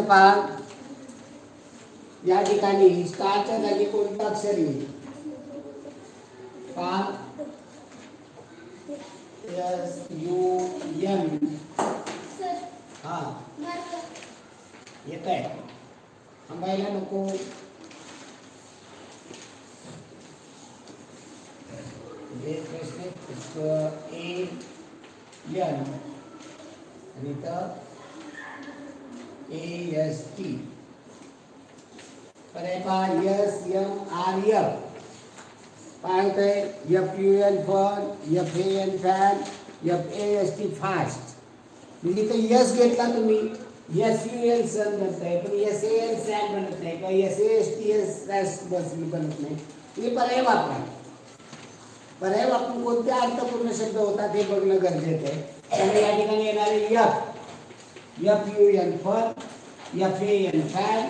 पहा, या ठिकाणी स्टारच्या जागी कोणतं अक्षर येईल पहा, SUN. हा येत आहे, थांबायला नको. AN आणि इथं AST. पर्याय पहा, SMRF. काय होतंय? FUN fun, FAN fan, FAST fast. म्हणजे इथं यस घेतला तुम्ही, SUN सन बनताय, पण SAN सॅन बनत नाही, किंवा SAST बनत नाही. तुम्ही पर्याय वापरा. पर्याय वापरून कोणते अर्थपूर्ण शब्द होतात हे बघणं गरजेचं आहे. त्यामुळे या ठिकाणी येणारे FUN fun, FAN fan,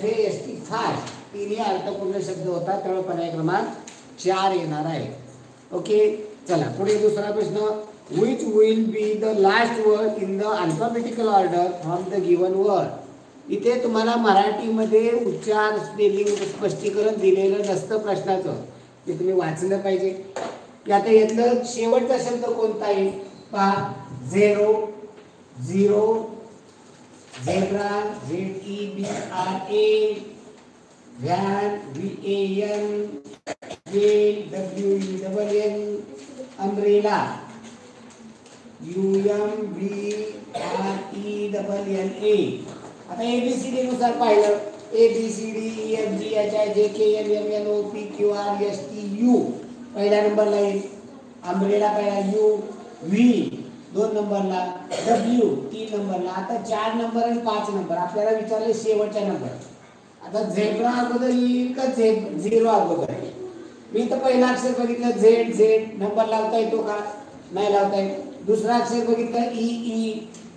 FAST fast तिन्ही अर्थपूर्ण शब्द होतात. त्यामुळे पर्याय क्रमांक 4 येणार आहे. ओके, चला पुढे दुसरा प्रश्न. Which will be the last word in the alphabetical order from the given word? इथे तुम्हाला मराठीमध्ये उच्चार स्पेलिंग स्पष्टीकरण दिलेलं नसतं प्रश्नाचं, ते तुम्ही वाचलं पाहिजे. की आता यातलं शेवटचा शब्द कोणता आहे पहा, zero, zero, zebra, ZEBRA, van, VAN, WENN, umbrella, UMBRENNA. आता ABCD नुसार पाहिलं, ABCDEFGHIJKLMNOPQRSTU पहिल्या नंबरला येईल, अम्ब्रेला पहिला, U, V 2 नंबरला, W 3 नंबरला. आता 4 नंबर आणि 5 नंबर आपल्याला विचारले शेवटच्या नंबर. आता झेब्रा अगोदर येईल का झिरो अगोदर? मी तर पहिला अक्षर बघितलं Z नंबर लावता येतो का? नाही लावता येत. दुसरा अक्षर बघितलं E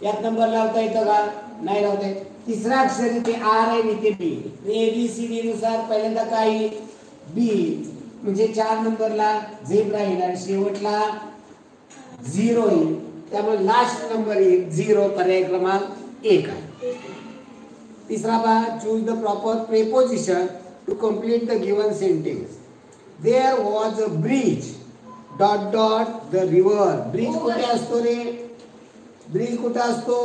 यात नंबर लावता येतो का? नाही लावता येत. तिसरा अक्षर इथे R आहे, इथे B. ABCD नुसार पहिल्यांदा काय येईल? B. म्हणजे 4 नंबरला झेब्रा येईल आणि शेवटला झिरो येईल. त्यामुळे लास्ट नंबर येईल 0. पर्याय क्रमांक 1 आहे. तिसरा पहा, choose the proper preposition to complete the given sentence. There was a bridge dot dot the river. Bridge कुठे असतो रे? ब्रिज कुठे असतो?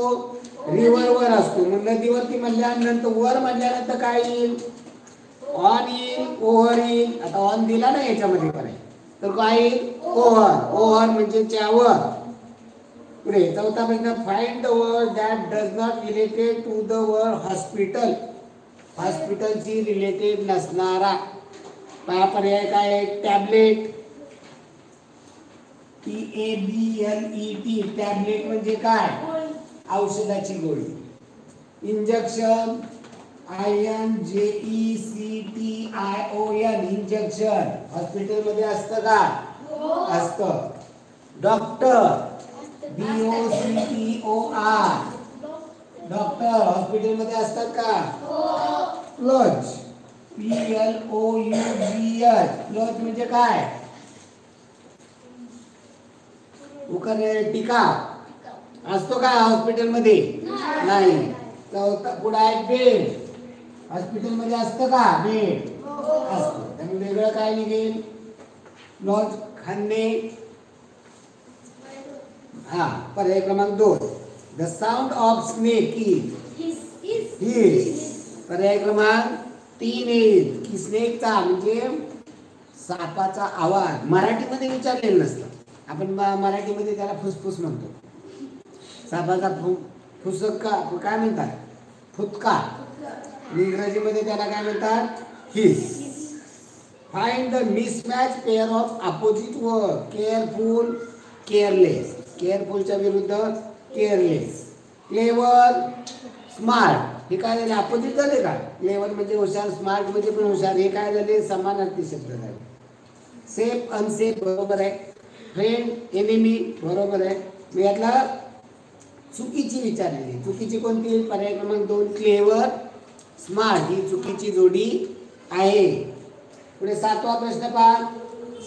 रिव्हर वर असतो. मग नदीवरती म्हणल्यानंतर वर म्हणल्यानंतर काय येईल? ऑन येईल, ओव्हर येईल. आता ऑन दिला ना याच्यामध्ये पर्याय, तर काय येईल? ओव्हर. ओव्हर म्हणजे च्यावर. पुढे चौथा प्रश्न, find the word that does not related to the word hospital. हॉस्पिटलची रिलेटेड नसणारा पर्याय काय आहे? Tablet, TABLET. टॅबलेट म्हणजे काय? औषधाची गोळी. इंजेक्शन, INJECTION इंजेक्शन हॉस्पिटल मध्ये असतं का? असतं. डॉक्टर, DOCTOR डॉक्टर हॉस्पिटल मध्ये असतात का? प्लज, PLOUGH प्लज म्हणजे काय? टीका असतो का हॉस्पिटल मध्ये? नाही. पुढे आहे बेड. हॉस्पिटल मध्ये असतं का बेड? असतं. त्यामुळे वेगळं काय निघेल? लॉज, खाणे. हा, पर्याय क्रमांक 2. The sound of snake is his. पर्याय क्रमांक 3 येईल की स्नेकचा म्हणजे सापाचा आवाज. मराठीमध्ये विचारलेलं नसतं. आपण मराठीमध्ये त्याला फुसफुस म्हणतो. सापाचा फुसका काय म्हणतात? फुटका. इंग्रजीमध्ये त्याला काय म्हणतात? हिस. Find the mismatch pair of opposite word. Careful, careless. केअरफुलच्या विरुद्ध केअरलेस. Clever, smart. हे काय झाले? अपोजिट झाले का? क्लेवर म्हणजे हुशार, स्मार्ट म्हणजे पण हुशार. हे काय झाले? समानार्थी शब्द झाले. सेफ, अनसेफ बरोबर आहे. फ्रेंड, एनिमी बरोबर आहे. मी यातला चुकीची विचारलेली. चुकीची कोणती? पर्याय क्रमांक 2 क्लेवर, स्मार्ट ही चुकीची जोडी आहे. पुढे 7वा प्रश्न पहा.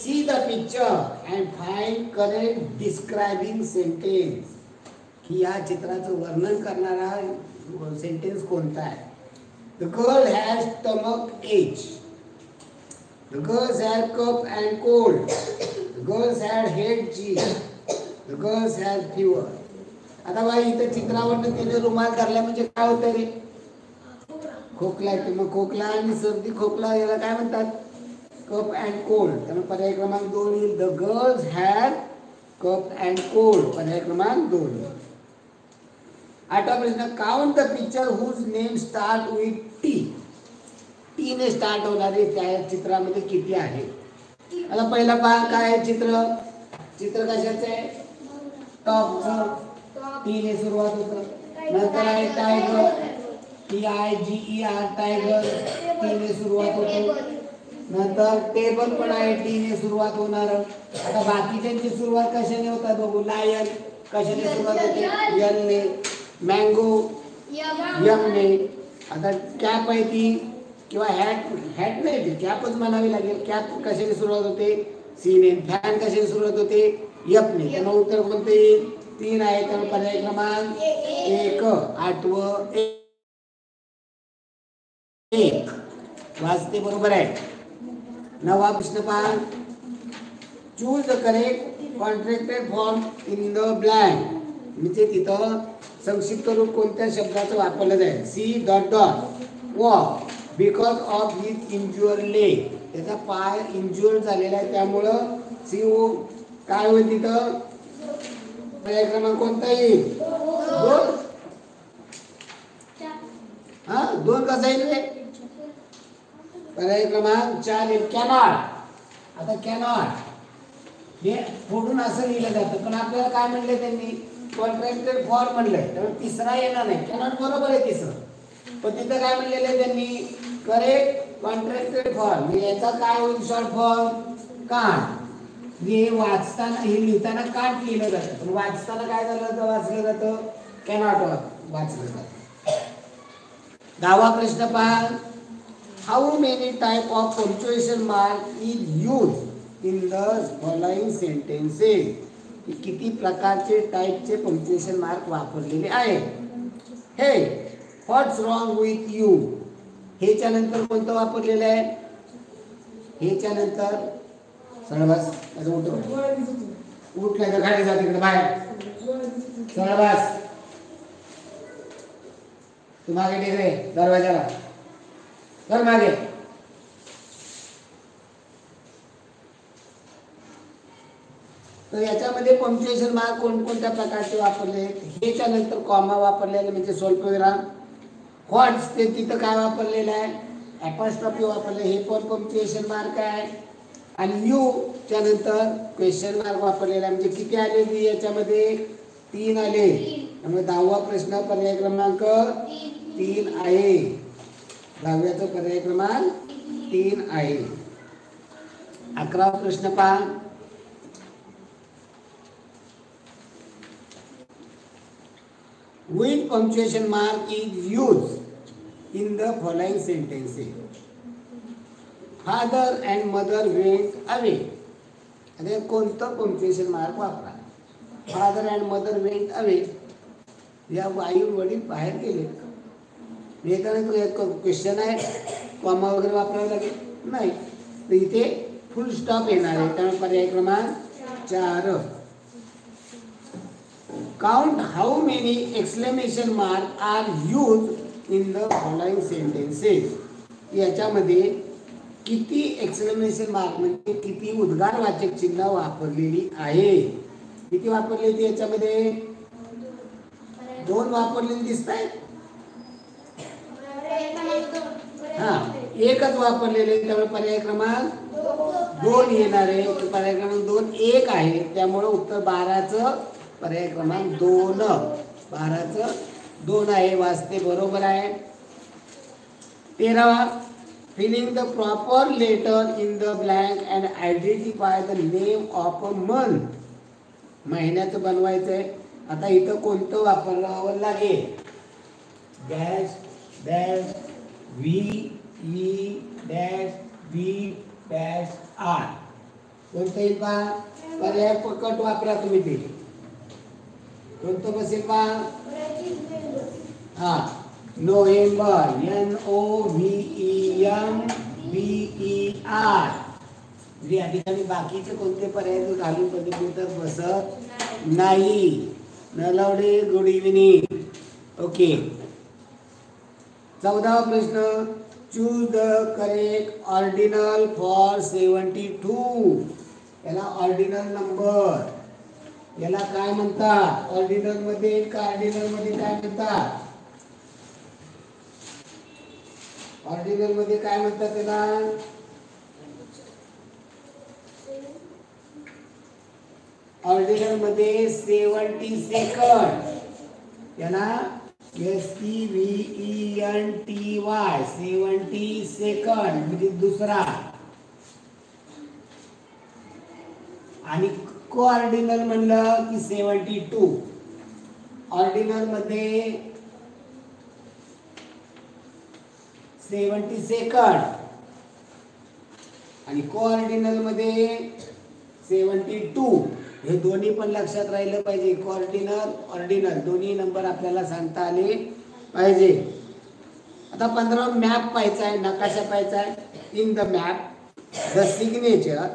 See the picture and find correct describing sentence. की या चित्राचं वर्णन करणारा सेंटेन्स कोणता आहे? The girl has stomach H, the girls had cough and cold, the girls had head cheese, the girls had fever. आता बाई इथं चित्रावरनं तिने रुमाल धरला म्हणजे काय होतं रे? खोकला येते. मग खोकला आणि सर्दी खोकला याला काय म्हणतात? Cough and cold. त्यामुळे पर्याय क्रमांक 2 येईल. The girls had cough and cold, पर्याय क्रमांक 2. आठवा प्रश्न, count the picture whose name start with T. T ने स्टार्ट होणारे त्या चित्रामध्ये किती आहे? आता पहिला पहा काय आहे चित्र. चित्र कशाचं आहे? टॉपचं. टी ने सुरुवात होतं. नंतर आहे टायगर, TIGER टायगर, टी ने सुरुवात होतो. नंतर टेबल पण आहे, टी ने सुरुवात होणार. आता बाकीच्यांची सुरुवात कशाने होतात बघू. लायन कशाने सुरुवात होते? एल ने. मँगो यम ने. आता कॅप आहे ती किंवा हॅट नाही ती कॅपच म्हणावी लागेल. कॅप कशाने सुरुवात होते? सी ने. फॅन कशाने सुरुवात होते? एफ ने. त्यामुळे उत्तर कोणते येईल? 3 आहे. त्यामुळे पर्याय क्रमांक 1. आठवं 1 वाचते बरोबर आहे. 9वा प्रश्न पहा. Choose the correct contracted form in the blank. म्हणजे तिथं संक्षिप्त रूप कोणत्या शब्दाचं वापरलं जाईल? C dot dot walk because of his injure leg. त्याचा पाय इंज्युअर झालेला आहे त्यामुळं सी ओ काय होईल तिथं? पर्याय क्रमांक कोणता येईल? 2. हा 2 कसा येईल रे? पर्याय क्रमांक 4 येईल. कॅनॉट. आता कॅनॉट हे फोडून असं लिहिलं जातं पण आपल्याला काय म्हणले त्यांनी? कॉन्ट्रॅक्टेड फॉर्म म्हणलंय त्यामुळे तिसरा येणार नाही. कॅनॉट बरोबर आहे तिसरं. पण तिथं काय म्हणलेलं आहे त्यांनी? Correct contracted form. याचा काय होईल शॉर्ट फॉर्म? कांट. हे वाचताना हे लिहिताना कांट लिहिलं जातं पण वाचताना काय झालं जातं? वाचलं जातं कॅनॉट वाचलं जातं. 10वा प्रश्न पहा. How many type of punctuation mark is use in the following sentences. किती प्रकारचे टाइपचे पंक्च्युएशन मार्क वापरलेले आहे? हे व्हॉट्स रॉंग विथ यू. हेच्या नंतर कोणतं वापरलेलं आहे? हेच्या नंतर सरळ बस. उठलं तर गाडी जा तिकडे बाहेर. सरळ बस. तू मागे टेक रे दरवाजाला. कर मागे. तर याच्यामध्ये पंक्च्युएशन मार्क कोणकोणत्या प्रकारचे वापरले? हेच्या नंतर कॉमा वापरलेले म्हणजे स्वल्पविराम. व्हॉट्स ते तिथं काय वापरलेलं आहे? ॲपॉस्ट्रॉफी वापरले. हे पण पंक्च्युएशन मार्क आहे. आणि यू च्या नंतर क्वेश्चन मार्क वापरलेला आहे. म्हणजे किती आले बी याच्यामध्ये? 3 आले. त्यामुळे 10वा प्रश्न पर्याय क्रमांक 3 आहे. 10व्याचा पर्याय क्रमांक 3 आहे. 11वा प्रश्न पहा. Which punctuation mark is used in the following sentences? Father and mother went away. आता कोणतं पंक्च्युएशन मार्क वापरा? Father and mother went away. या आई वडील बाहेर गेले. येताना तो क्वेश्चन आहे कॉमा वगैरे वापरावं लागेल नाही. तर इथे फुल स्टॉप येणार आहे. त्यामुळे पर्याय क्रमांक 4. Count how many exclamation mark are use in the following sentences. याच्यामध्ये किती एक्सक्लेमेशन मार्क म्हणजे किती उद्गारवाचक चिन्ह वापरलेली आहे? किती वापरलेली याच्यामध्ये? 2 वापरलेली दिसत आहेत. हा 1च वापरलेले. त्यामुळे पर्याय क्रमांक 2 येणार आहे. पर्याय क्रमांक 2 1 आहे. त्यामुळे उत्तर 12चं पर्याय क्रमांक 2. 12चं 2 आहे. वाचते बरोबर आहे. 13वा. Filling the proper letter in the blank and identify the name of a month. महिन्याचं बनवायचं आहे. आता इथं कोणतं वापरावं लागेल? Dash dash VE dash B dash R. कोणतं येईल पहा? पर्याय पकड वापरा तुम्ही. ते कोणतं बसेल पहा? हा नोव्हेंबर, NOVEMBER. म्हणजे या ठिकाणी बाकीचे कोणते पर्याय घालून प्रतिकृतीत बसत नाही. Nalawade, good evening. ओके, 14वा प्रश्न. Choose the correct ordinal for 72. याला ऑर्डिनल नंबर याला काय म्हणतात? ऑर्डिनल मध्ये कार्डिनल मध्ये काय म्हणतात? ऑर्डिनल मध्ये काय म्हणतात त्याला? ऑर्डिनल मध्ये 72nd. याला SEVENTY 72nd म्हणजे दुसरा. आणि कोऑर्डिनल म्हणलं की 72. ऑर्डिनल मध्ये 72nd आणि कोऑर्डिनल मध्ये 72. हे दोन्ही पण लक्षात राहिलं पाहिजे. कोऑर्डिनल, ऑर्डिनल दोन्ही नंबर आपल्याला सांगता आले पाहिजे. आता 15 मॅप पाहायचा आहे, नकाशा पाहायचा आहे. In the map the signature,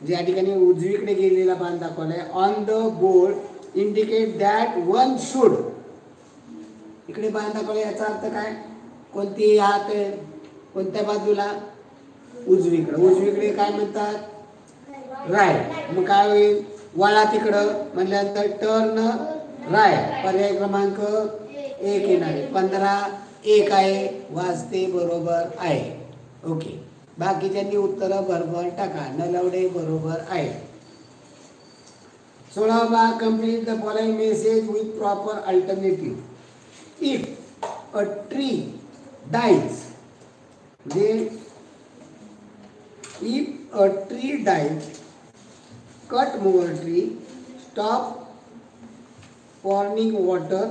जे या ठिकाणी उजवीकडे गेलेला बाण दाखवलाय. On the board indicate that one should. इकडे बाण दाखवलाय, याचा अर्थ काय? कोणती हात आहे, कोणत्या बाजूला? उजवीकडे. उजवीकडे काय म्हणतात? राईट. मग काय होईल? वळा तिकडं म्हणल्यानंतर टर्न राईट. पर्याय क्रमांक 1 येणार आहे. 15 1 आहे. वाजते बरोबर आहे. ओके, बाकीच्यांनी उत्तर बरोबर टाका. नलवडे बरोबर आहे. 16वा. Complete the following message with proper alternative. If a tree dies, म्हणजे if a tree dies, cut more tree, stop pouring water,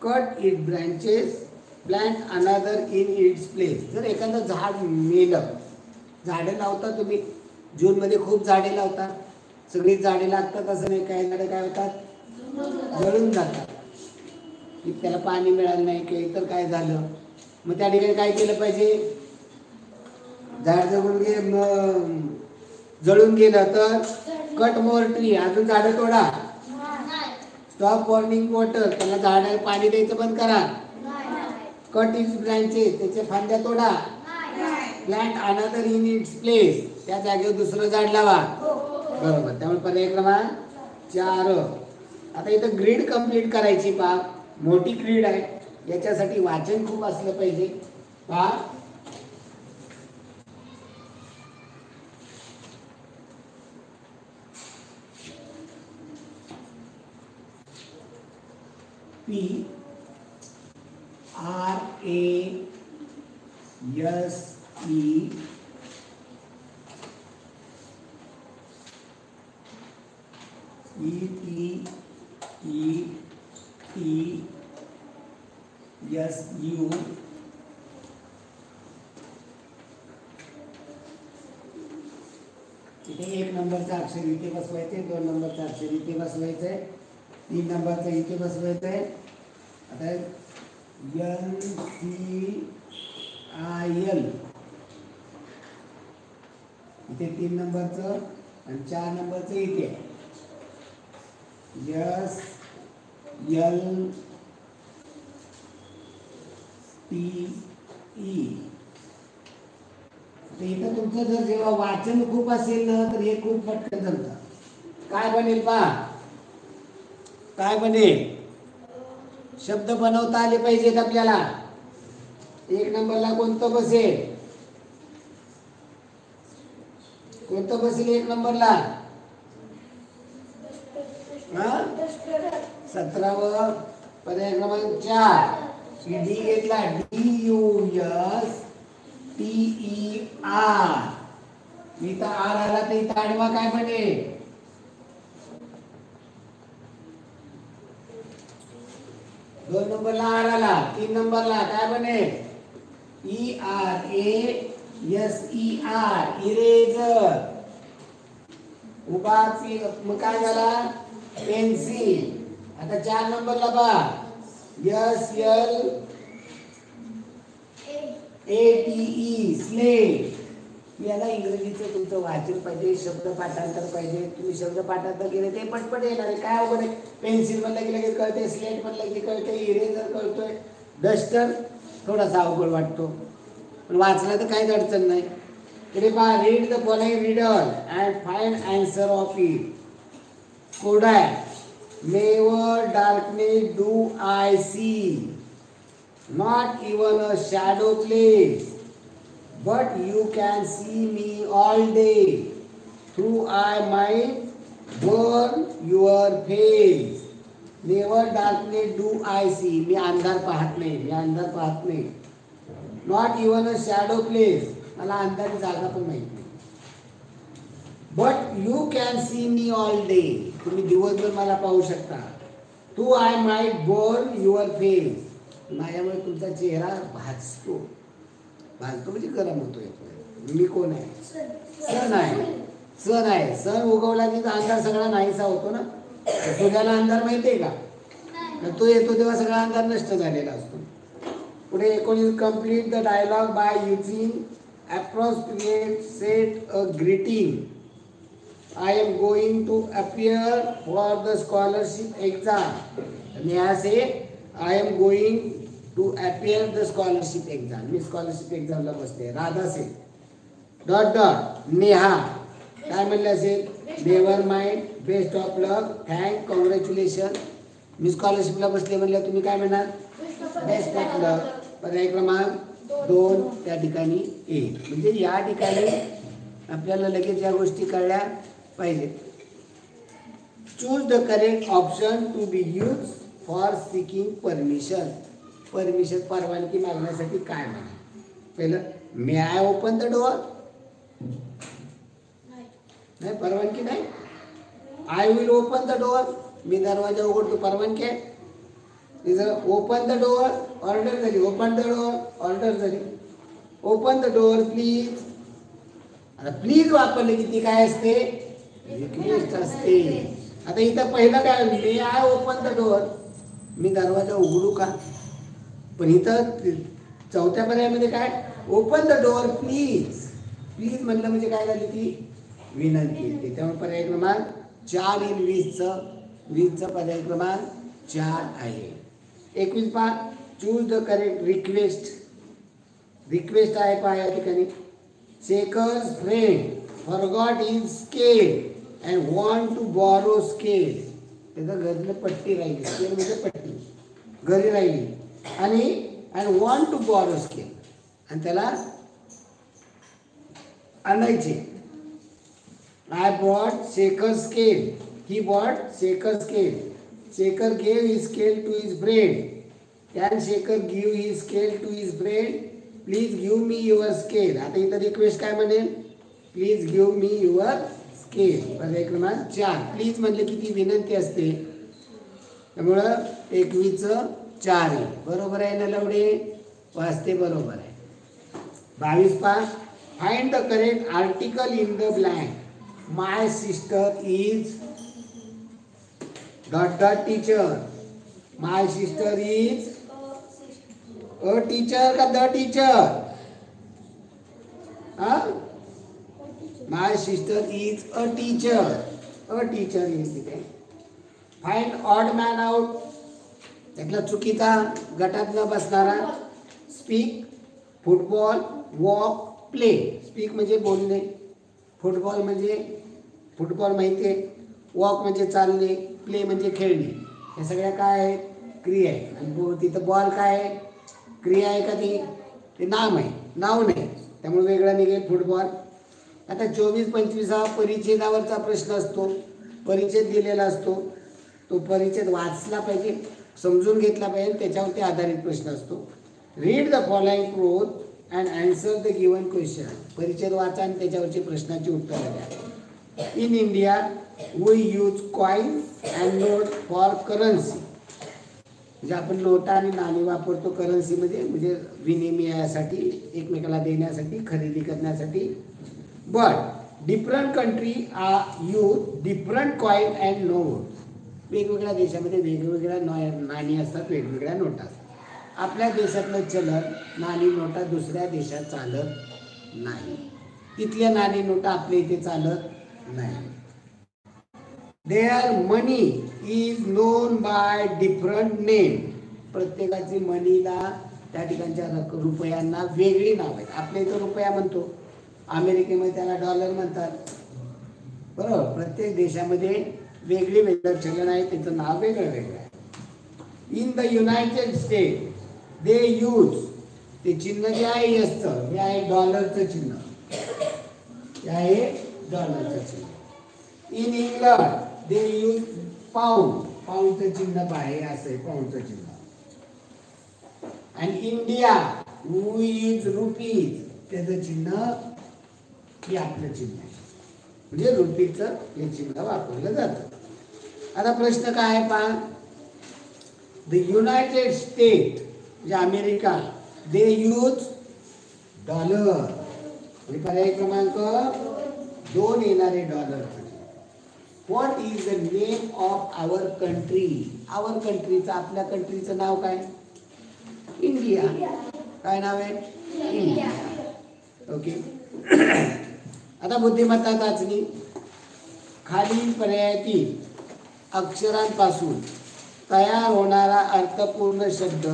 cut its branches, plant another in its place. जर एखादं झाड मेलं, झाडे लावता तुम्ही, जून मध्ये खूप झाडे लावता, सगळी झाडे लागतात असं नाही. काही झाडे काय होतात? जळून जातात. त्याला पाणी मिळालं नाही किंवा इतर काय झालं, मग त्या ठिकाणी काय केलं पाहिजे? झाड जळून गेलं तर कट मोर ट्री, अजून झाडं तोडा. स्टॉप पॉर्निंग वॉटर, त्याला झाडाला पाणी द्यायचं बंद करा. कट इट्स ब्रांचेस, त्याचे फांद्या तोडा. Plant another in its place, त्या जागेवर दुसरं झाड लावा. बरोबर. त्यामुळे पर्याय क्रमांक 4. आता इथं ग्रीड कंप्लीट करायची. पहा, मोठी ग्रीड आहे, याच्यासाठी वाचन खूप असलं पाहिजे. पहा, PRASETETSU इथे 1 नंबरचा अक्षर इथे बसवायचे, 2 नंबरचा अक्षर इथे बसवायचंय, 3 नंबरचा इथे बसवायचंय. आता NCIL इथे 3 नंबरचं आणि 4 नंबरचं इथे. SLTE. इथं तुमचं जर जेव्हा वाचन खूप असेल ना, तर हे खूप पटकन जमतं. काय बनेल पहा, काय बनेल? शब्द बनवता आले पाहिजेत आपल्याला. 1 नंबरला कोणतं बसेल? कोणतं बसेल 1 नंबरला? 17वा. पर्याय क्रमांक 4. डी घेतला. DUSTER. इथं आर आला तर इथं आडवा काय बनेल? दोन नंबरला आर आला, 3 नंबरला काय बनेल? ERASER. इरेजर. उभा मग काय झाला? पेन्सिल. आता 4 नंबरला बा SLATE स्लेट. याला इंग्रजीचं तुमचं वाचन पाहिजे, शब्द पाठांतर पाहिजे. तुम्ही शब्द पाठांतर केले ते पटपट येणार आहे. काय अवघड आहे? पेन्सिल म्हणलं की लगेच कळते, स्लेट म्हणलं की कळते, इरेजर कळतोय, डस्टर थोडासा अवघड वाटतो, पण वाचला तर काहीच अडचण नाही. तरी पहा, read the following riddle and find answer of it. कोडाय, never darkness do I see, not even a shadow place, but you can see me all day, through I might burn your face. Never darkness do I see. मी अंधार पाहत नाही, मी अंधार पाहत नाही. Not even a shadow place. मला अंधारी जागा पण माहित नाही. But you can see me all day. तुम्ही दिवसभर मला पाहू शकता. Through I might burn your face. माझ्यामुळे तुमचा चेहरा भाजतो. भाजतो म्हणजे गरम होतोय. मी कोण आहे? सन आहे. सन आहे. सन उगवला की अंधार सगळा नाहीसा होतो ना. सूर्याला अंधार माहितीये का? तो येतो तेव्हा सगळा अंधार नष्ट झालेला असतो. पुढे 19 complete the dialogue by using appropriate set a greeting. I am going to appear for the scholarship exam. Neha says I am going to appear the scholarship exam. मी स्कॉलरशिप एक्झामला बसते. Radha says dot dot Neha काय म्हणलं असेल? Never mind, best of luck, thank, congratulation. मी स्कॉलरशिपला बसले म्हणलं तुम्ही काय म्हणणार? Best of luck. पर्याय क्रमांक 2 त्या ठिकाणी येईल. म्हणजे या ठिकाणी आपल्याला लगेच या गोष्टी कळल्या पाहिजे. Choose the correct option to be use for seeking permission. Permission, परवानगी मागण्यासाठी काय म्हणा? पहिलं, may I open the door? नाही, परवानगी नाही. I will open the door, मी दरवाजा उघडतो, परवानगी आहे. ओपन द डोअर, ऑर्डर झाली. ओपन द डोअर, ऑर्डर झाली. Open the door please. आता प्लीज वापरले की ती काय असते? रिक्वेस्ट असते. आता इथं पहिलं काय? मे आय ओपन द डोअर, मी दरवाजा उघडू का? पण इथं चौथ्या पर्यायामध्ये काय? Open the door please. Please म्हणलं म्हणजे काय झाली? ती विनंती. त्यामुळे पर्याय क्रमांक 4 येईल. 20चं पर्याय क्रमांक 4 आहे. 21 पहा, choose the correct request. Request आहे पहा या ठिकाणी. Shekhar's friend forgot his scale and want to borrow scale. त्याचं घरनं पट्टी राहिली. स्केल म्हणजे पट्टी घरी राहिली. आणि and want to borrow scale, आणि त्याला आणायचे. I bought Shekhar's scale. He bought Shekhar's scale. Shekhar gave his scale to his friend. Can Shekhar give his scale to his friend? Please give me your scale. आता इथं request काय म्हणेल? Please give me your scale. पर्याय क्रमांक 4. Please म्हणले की ती विनंती असते. त्यामुळं 21चं 4 आहे. बरोबर आहे ना लवडे? वाचते बरोबर आहे. 22 पहा, find the correct article in the blank. My sister is dot dot teacher. My sister is a teacher का the teacher? हाँ? My sister is a teacher. A teacher is तिथे. Find odd man out. त्यातला चुकीचा गटात न बसणारा. Speak, football, walk, play. Speak म्हणजे बोलणे. Football म्हणजे फुटबॉल माहिती आहे. वॉक म्हणजे चालणे. प्ले म्हणजे खेळणे. हे सगळ्या काय आहेत? क्रिया आहे. आणि तिथं बॉल काय आहे? क्रिया आहे का ती? ते नाम आहे, नाव नाही. त्यामुळे वेगळा निघेल फुटबॉल. आता 24-25 हा परिच्छेदावरचा प्रश्न असतो. परिच्छेद दिलेला असतो. तो परिच्छेद वाचला पाहिजे, समजून घेतला पाहिजे, त्याच्यावरती आधारित प्रश्न असतो. Read the following cloze and answer the given question. परिच्छेद वाचा आणि त्याच्यावरची प्रश्नाची उत्तरं द्या. In India we use coin and note for currency. म्हणजे आपण नोटा आणि नाणी वापरतो करन्सीमध्ये, म्हणजे विनिमयासाठी, एकमेकाला देण्यासाठी, खरेदी करण्यासाठी. But different country use different coin and note. वेगवेगळ्या देशामध्ये वेगवेगळ्या नाणी असतात, वेगवेगळ्या नोटा असतात. आपल्या देशातलं चलन नाणी नोटा दुसऱ्या देशात चालत नाही. तिथल्या नाणी नोटा आपल्या इथे चालत नाही. There money is known by different name. प्रत्येकाची मनीला त्या ठिकाणच्या रुपयांना वेगळी नाव आहेत. आपल्या इथं रुपया म्हणतो, अमेरिकेमध्ये त्याला डॉलर म्हणतात. बरोबर, प्रत्येक देशामध्ये वेगळी वेगळं चलन आहे, त्याचं नाव वेगळं वेगळं आहे. In the United state they use, ते चिन्ह जे आहे असतं हे आहे डॉलरचं चिन्ह, हे आहे डॉलरचं चिन्ह. In England they use pound, पाऊंडचं चिन्ह आहे असं आहे पाऊंडचं चिन्ह. आणि इंडिया वी यूज रुपीज, त्याचं चिन्ह हे आपलं चिन्ह आहे, म्हणजे रुपीचं हे चिन्ह वापरलं जातं. आता प्रश्न काय आहे पहा. द युनायटेड स्टेट म्हणजे अमेरिका दे यूज डॉलर, पर्याय क्रमांक 2 येणारे dollar. What is the name of our country. Our कंट्रीचं, आपल्या कंट्रीचं नाव काय. इंडिया. काय नाव आहे. इंडिया. ओके. आता बुद्धिमत्ता चाचणी. खालील पर्यायातील अक्षरांपासून तयार होणारा अर्थपूर्ण शब्द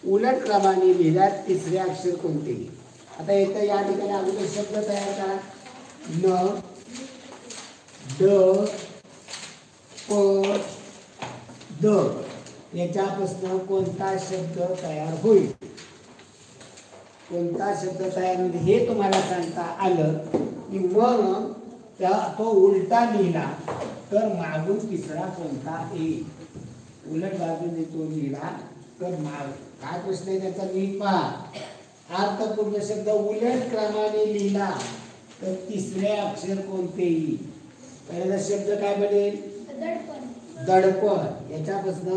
उलट क्रमाने लिहिल्यास तिसरे अक्षर कोणते. आता इथं या ठिकाणी अगोदर शब्द तयार करा. न, ड, प, द याच्यापासून कोणता शब्द तयार होईल. कोणता शब्द तयार होईल हे तुम्हाला सांगता आलं की मग तो उलटा लिहिला तर मागून तिसरा कोणता येईल. उलट बाजूने तो लिहिला तर काय प्रश्न आहे त्याचा नीट पहा. अर्थपूर्ण शब्द उलट क्रमाने लिहिला तर तिसरे अक्षर कोणते येईल. पहिला शब्द काय बनेल. दडपण. याच्यापासून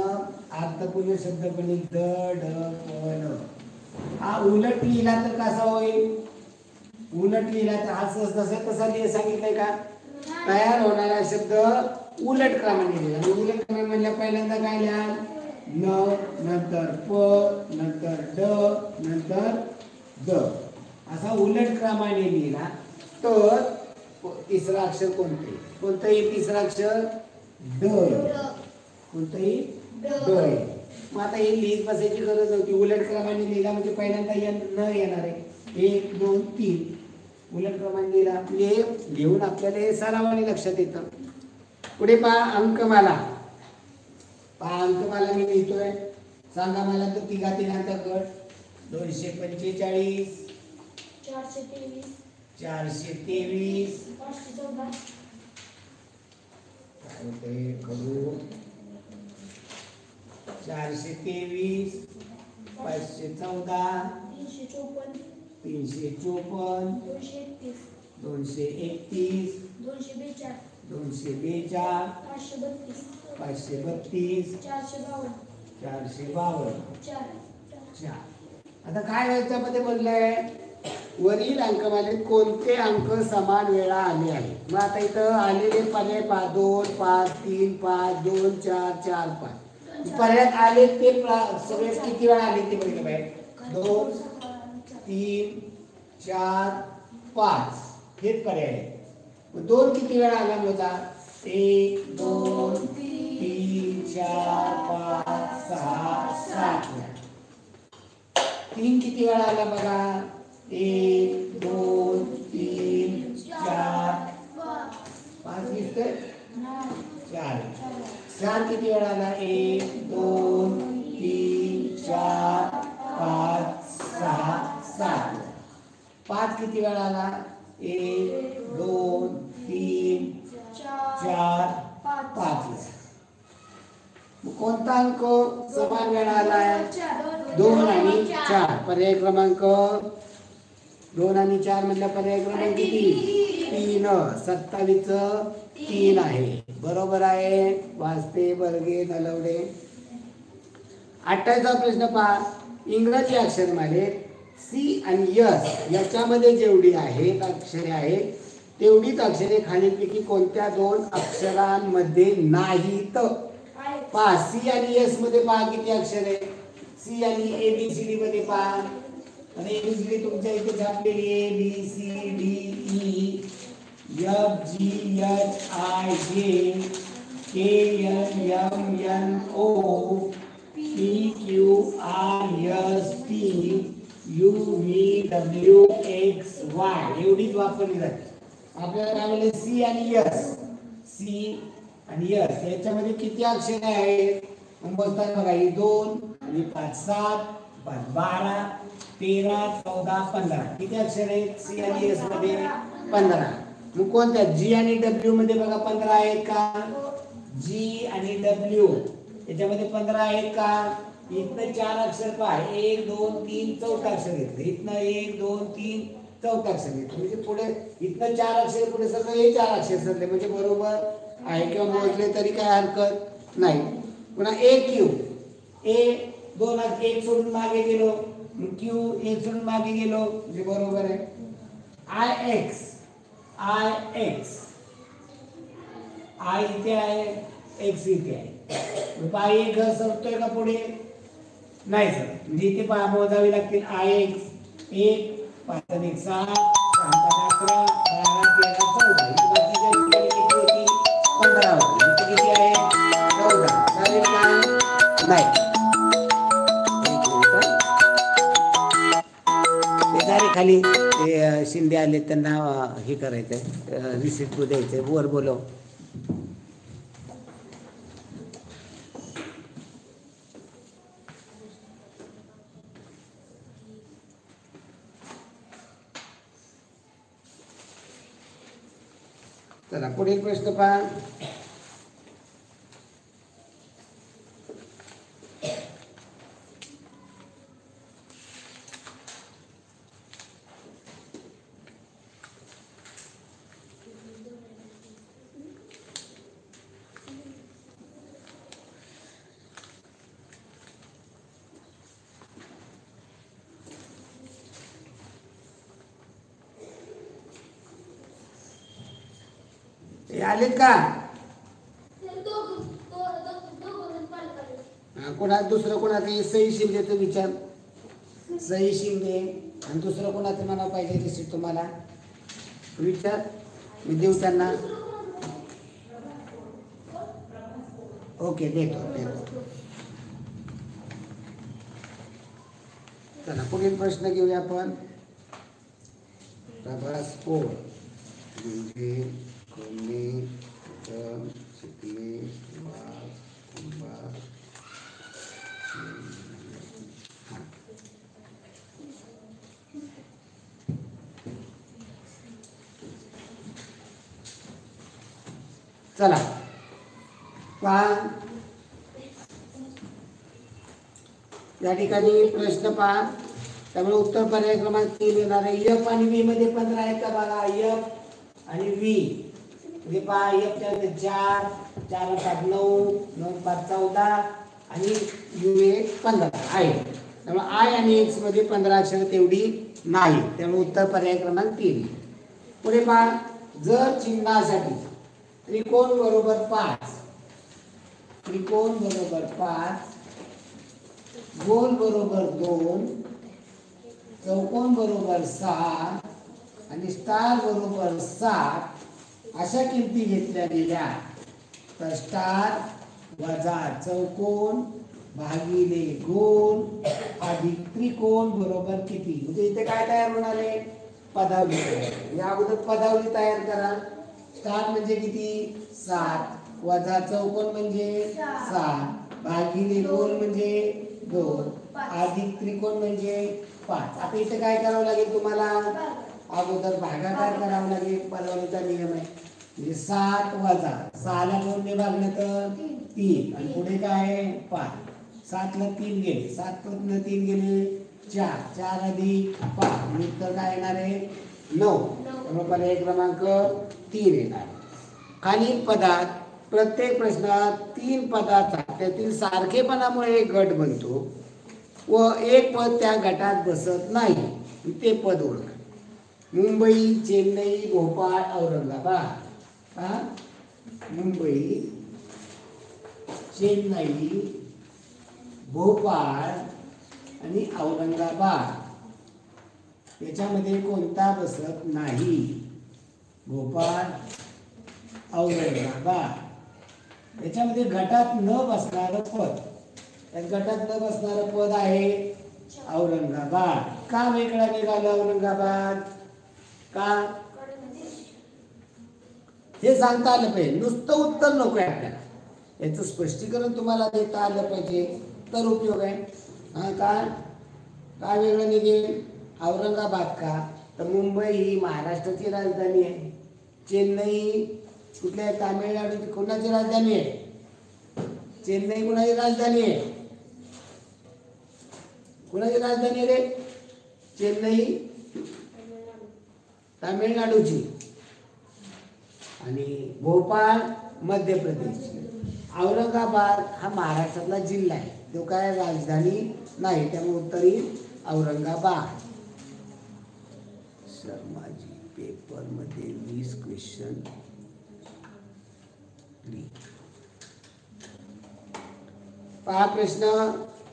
अर्थपूर्ण शब्द बनेल दडपण. हा उलट लिहिला तर कसा होईल. उलट लिहिला तर असं तसं तसा लिह सांगितलंय का. तयार होणारा शब्द उलट क्रमाने लिहिला. उलट क्रमाने म्हणल्या पहिल्यांदा काय लिहा. न, नंतर प, नंतर ड, नंतर द. असा उलट क्रमाने लिहिला तर तिसरा अक्षर कोणते. कोणतं येईल तिसरा अक्षर. ड. कोणतंही ड. मग आता हे लिहित बसायची गरज नव्हती. उलट क्रमाने लिहिला म्हणजे पहिल्यांदा न येणार आहे. 1 2 3 उलट क्रमाने लिहिला म्हणजे घेऊन आपल्याला हे सरावाने लक्षात येतं. पुढे पहा अंकमाला. पहा अंकमाला मी लिहितोय. सांगा मला तो तिघा तिघांचा गट. 245 423 423 514 काय होते करू 423 514 354 354 231 232 242 532 452 4. आता काय याच्यामध्ये म्हणलंय वरील अंकमालेत कोणते अंक समान वेळा आले आहेत. मग आता इथं आलेले पर्याय 2 5 3 5 2 4 4 5 पर्यायात आले ते सगळे किती वेळा आले ते बघितलं पाहिजे. 2 3 4 5 हेच पर्याय आहे. 2 किती वेळा आला होता. 1 2 3 4 5 6 7 वेळा. 3 किती वेळा आला बघा. 1 2 3 4 5 दिसतंय 4. 4 किती वेळा आला. 1 2 3 4 5 6 7. 5 किती वेळा आला. 1 2 3 4 5. कोणता अंक समान वेळा आलाय. 2 आणि 4. पर्याय क्रमांक 2 आणि 4 मधला पर्याय क्रमांक किती 3. 27 3 आहे. बरोबर आहे. वाजते बर्गे नलवडे. 28वा प्रश्न पहा. इंग्रजी अक्षरमालेत सी आणि यस याच्यामध्ये जेवढी आहेत अक्षरे आहेत तेवढीच अक्षरे खालीलपैकी कोणत्या 2 अक्षरांमध्ये नाहीत. पहा सी आणि एस मध्ये पहा किती अक्षर आहे. सी आणि ABCD मध्ये पहा. आणि ABCD तुमच्या इथे छापलेली आहे ABCDEFGHIJKLMNOPQRSTUVWXY एवढीच वापरली जाते. आपल्याला काय म्हणले सी आणि एस. सी आणि एस याच्यामध्ये किती अक्षरे आहेत मोजताना बघा. ही 2 आणि 5 7 5 12 13 14 15 किती अक्षर आहेत सी आणि एस मध्ये 15. मग कोणत्या जी आणि डब्ल्यू मध्ये बघा 15 आहेत का. जी आणि डब्ल्यू याच्यामध्ये 15 आहेत का. इथनं 4 अक्षर पहा 1 2 3 चौथा अक्षर घेतलं. इथनं 1 2 3 चौथा अक्षर घेतलं. म्हणजे पुढे इथनं 4 अक्षर पुढे सगळं हे 4 अक्षर सरले म्हणजे बरोबर आहे किंवा मोजले तरी काय हरकत नाही. पुन्हा AQ ए 2 1 सोडून मागे गेलो. क्यू 1 सोडून मागे गेलो म्हणजे बरोबर आहे. IX I इथे आहे X इथे आहे. पहा एक घर सरतोय का पुढे नाही सर. म्हणजे इथे पहा मोजावी लागतील. IX 1 5 आणि 1 6 5 11 12 13 14 बाकीच्या किती होती 15 होती. इथे किती आहे 14 चालेल का नाही. ते झाले खाली ते शिंदे आले त्यांना हे करायचंय रिसिप्ट द्यायचंय वर बोलव. चला पुढील प्रश्न पहा. आलेत का कोणा दुसरं कोणाचं सई शिंदेचं विचार. सई शिंदे आणि दुसरं कोणाचं म्हणावं पाहिजे रिसिप्ट तुम्हाला विचार मी देऊ त्यांना. ओके देतो. चला पुढील प्रश्न घेऊया आपण. प्रभास पोळ म्हणजे कोणी शिकले चला पहा या ठिकाणी प्रश्न पहा. त्यामुळे उत्तर पर्याय क्रमांक 3 येणार आहे. एफ आणि व्ही मध्ये 15 आहेत का बघा. एफ आणि व्ही म्हणजे पहा एफ च्या 4 4 5 9 9 5 14 आणि यू 15 आहे. त्यामुळे आय आणि एक्स मध्ये 15 अक्षर तेवढी नाही. त्यामुळे उत्तर पर्याय क्रमांक 3. पुढे पहा जर चिन्हासाठी त्रिकोण बरोबर 5 त्रिकोण बरोबर 5 गोल बरोबर 2 चौकोन बरोबर 6 आणि स्टार बरोबर 7 अशा किमती घेतल्या गेल्या तर स्टार वजा चौकोन भागिले गोल अधिक त्रिकोण बरोबर किती. म्हणजे इथे काय तयार होणार आहे पदावली. या अगोदर पदावली तयार करा. स्टार म्हणजे किती 7 वजा चौकोन म्हणजे 6 भागिले गोल म्हणजे 2 अधिक त्रिकोण म्हणजे 5. आता इथे काय करावं लागेल तुम्हाला अगोदर भागाकार करावा लागेल. पदावलीचा नियम आहे. म्हणजे 7 वजा 6 ला 2 ने भागलं तर 3 आणि पुढे काय आहे 5. 7 ला 3 गेले 7 ला 3 गेले 4 4 अधिक 5 उत्तर काय येणार आहे 9. त्यामुळे पर्याय क्रमांक 3 येणार. खालील पदात प्रत्येक प्रश्नात 3 पदाचा त्यातील सारखेपणामुळे एक गट बनतो व एक पद त्या गटात बसत नाही ते पद ओळखा. मुंबई चेन्नई भोपाळ औरंगाबाद. मुंबई चेन्नई, भोपाळ आणि औरंगाबाद याच्यामध्ये कोणता बसत नाही? भोपाळ, औरंगाबाद याच्यामध्ये गटात न बसणारं पद, त्यात गटात न बसणारं पद आहे औरंगाबाद. का वेगळा निघालं औरंगाबाद? का हे सांगता आलं पाहिजे, नुसतं उत्तर नको आहे आपल्याला, याचं स्पष्टीकरण तुम्हाला देता आलं पाहिजे तर उपयोग आहे. हा का वेगळं निघेल औरंगाबाद? का तर मुंबई ही महाराष्ट्राची राजधानी आहे, चेन्नई कुठल्या तामिळनाडूची कोणाची राजधानी आहे? चेन्नई कोणाची राजधानी आहे? कोणाची राजधानी रे? चेन्नई तामिळनाडूची आणि भोपाळ मध्य प्रदेशची. औरंगाबाद हा महाराष्ट्रातला जिल्हा आहे, तो काय राजधानी नाही, त्यामुळे उत्तर येईल औरंगाबाद. शर्माजी पेपर मध्ये 20 क्वेश्चन. पहा प्रश्न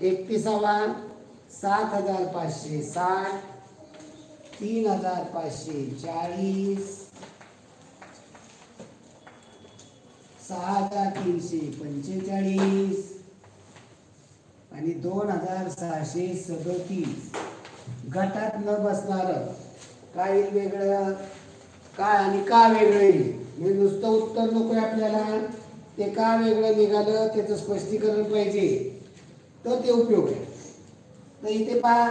31वा. 7560, 3540, 6345 आणि 2637. गटात न बसणार काय येईल वेगळं? काय आणि का वेगळं येईल? म्हणजे नुसतं उत्तर नको आपल्याला, ते का वेगळं निघालं त्याचं स्पष्टीकरण पाहिजे तर ते उपयोग आहे. तर इथे पहा,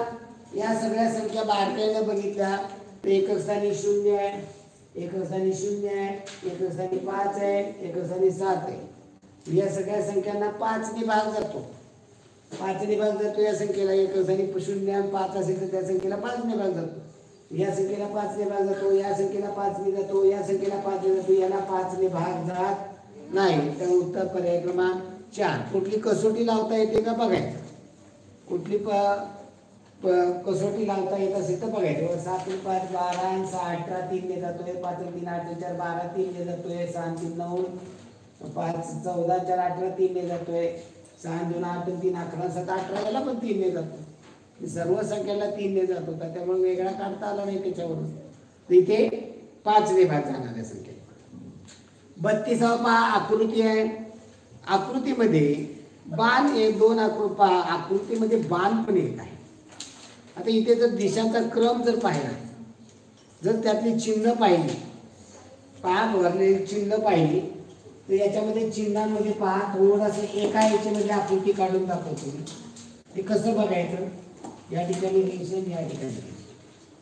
या सगळ्या संख्या बारकाईने बघितल्या तर एकक स्थानी 0 आहे, एकक स्थानी 0 आहे, एकक स्थानी 5 आहे, एकक स्थानी 7 आहे. या सगळ्या संख्यांना 5 ने भाग जातो, 5 ने भाग जातो या संख्येला. एकक स्थानी 0 आणि 5 असेल तर त्या संख्येला 5 ने भाग जातो, या संख्येला 5 ने भाग जातो, या संख्येला 5 ने जातो, या संख्येला 5 ने जातो, याला 5 ने भाग जात नाही. तर उत्तर पर्याय क्रमांक 4. कुठली कसोटी लावता येते का बघायचं, कुठली कसोटी लावता येत असेल तर बघायचं. 7 × 5 12 आणि 6 18 3 ने जातोय, 5 × 3 8 4 12 3 ने जातोय, 6 3 9 5 14 4 18 3 ने जातोय, 6 2 8 3 11 7 18 याला पण 3 ने जातो. सर्व संख्याला 3 ने जात होता, त्यामुळे वेगळा काढता आला नाही त्याच्यावरून. इथे 5 ने भाग जाणाऱ्या संख्या. 32वा पहा आकृती आहे. आकृतीमध्ये बाण हे 2 आकृतीमध्ये बाण पण येत आहे. आता इथे जर दिशांचा क्रम जर पाहिला, जर त्यातली चिन्ह पाहिली, पहा वरलेली चिन्ह पाहिली, तर याच्यामध्ये चिन्हांमध्ये पहा थोडंसं एका याच्यामध्ये आकृती काढून दाखवतो. ते कसं बघायचं? या ठिकाणी रेषन, या ठिकाणी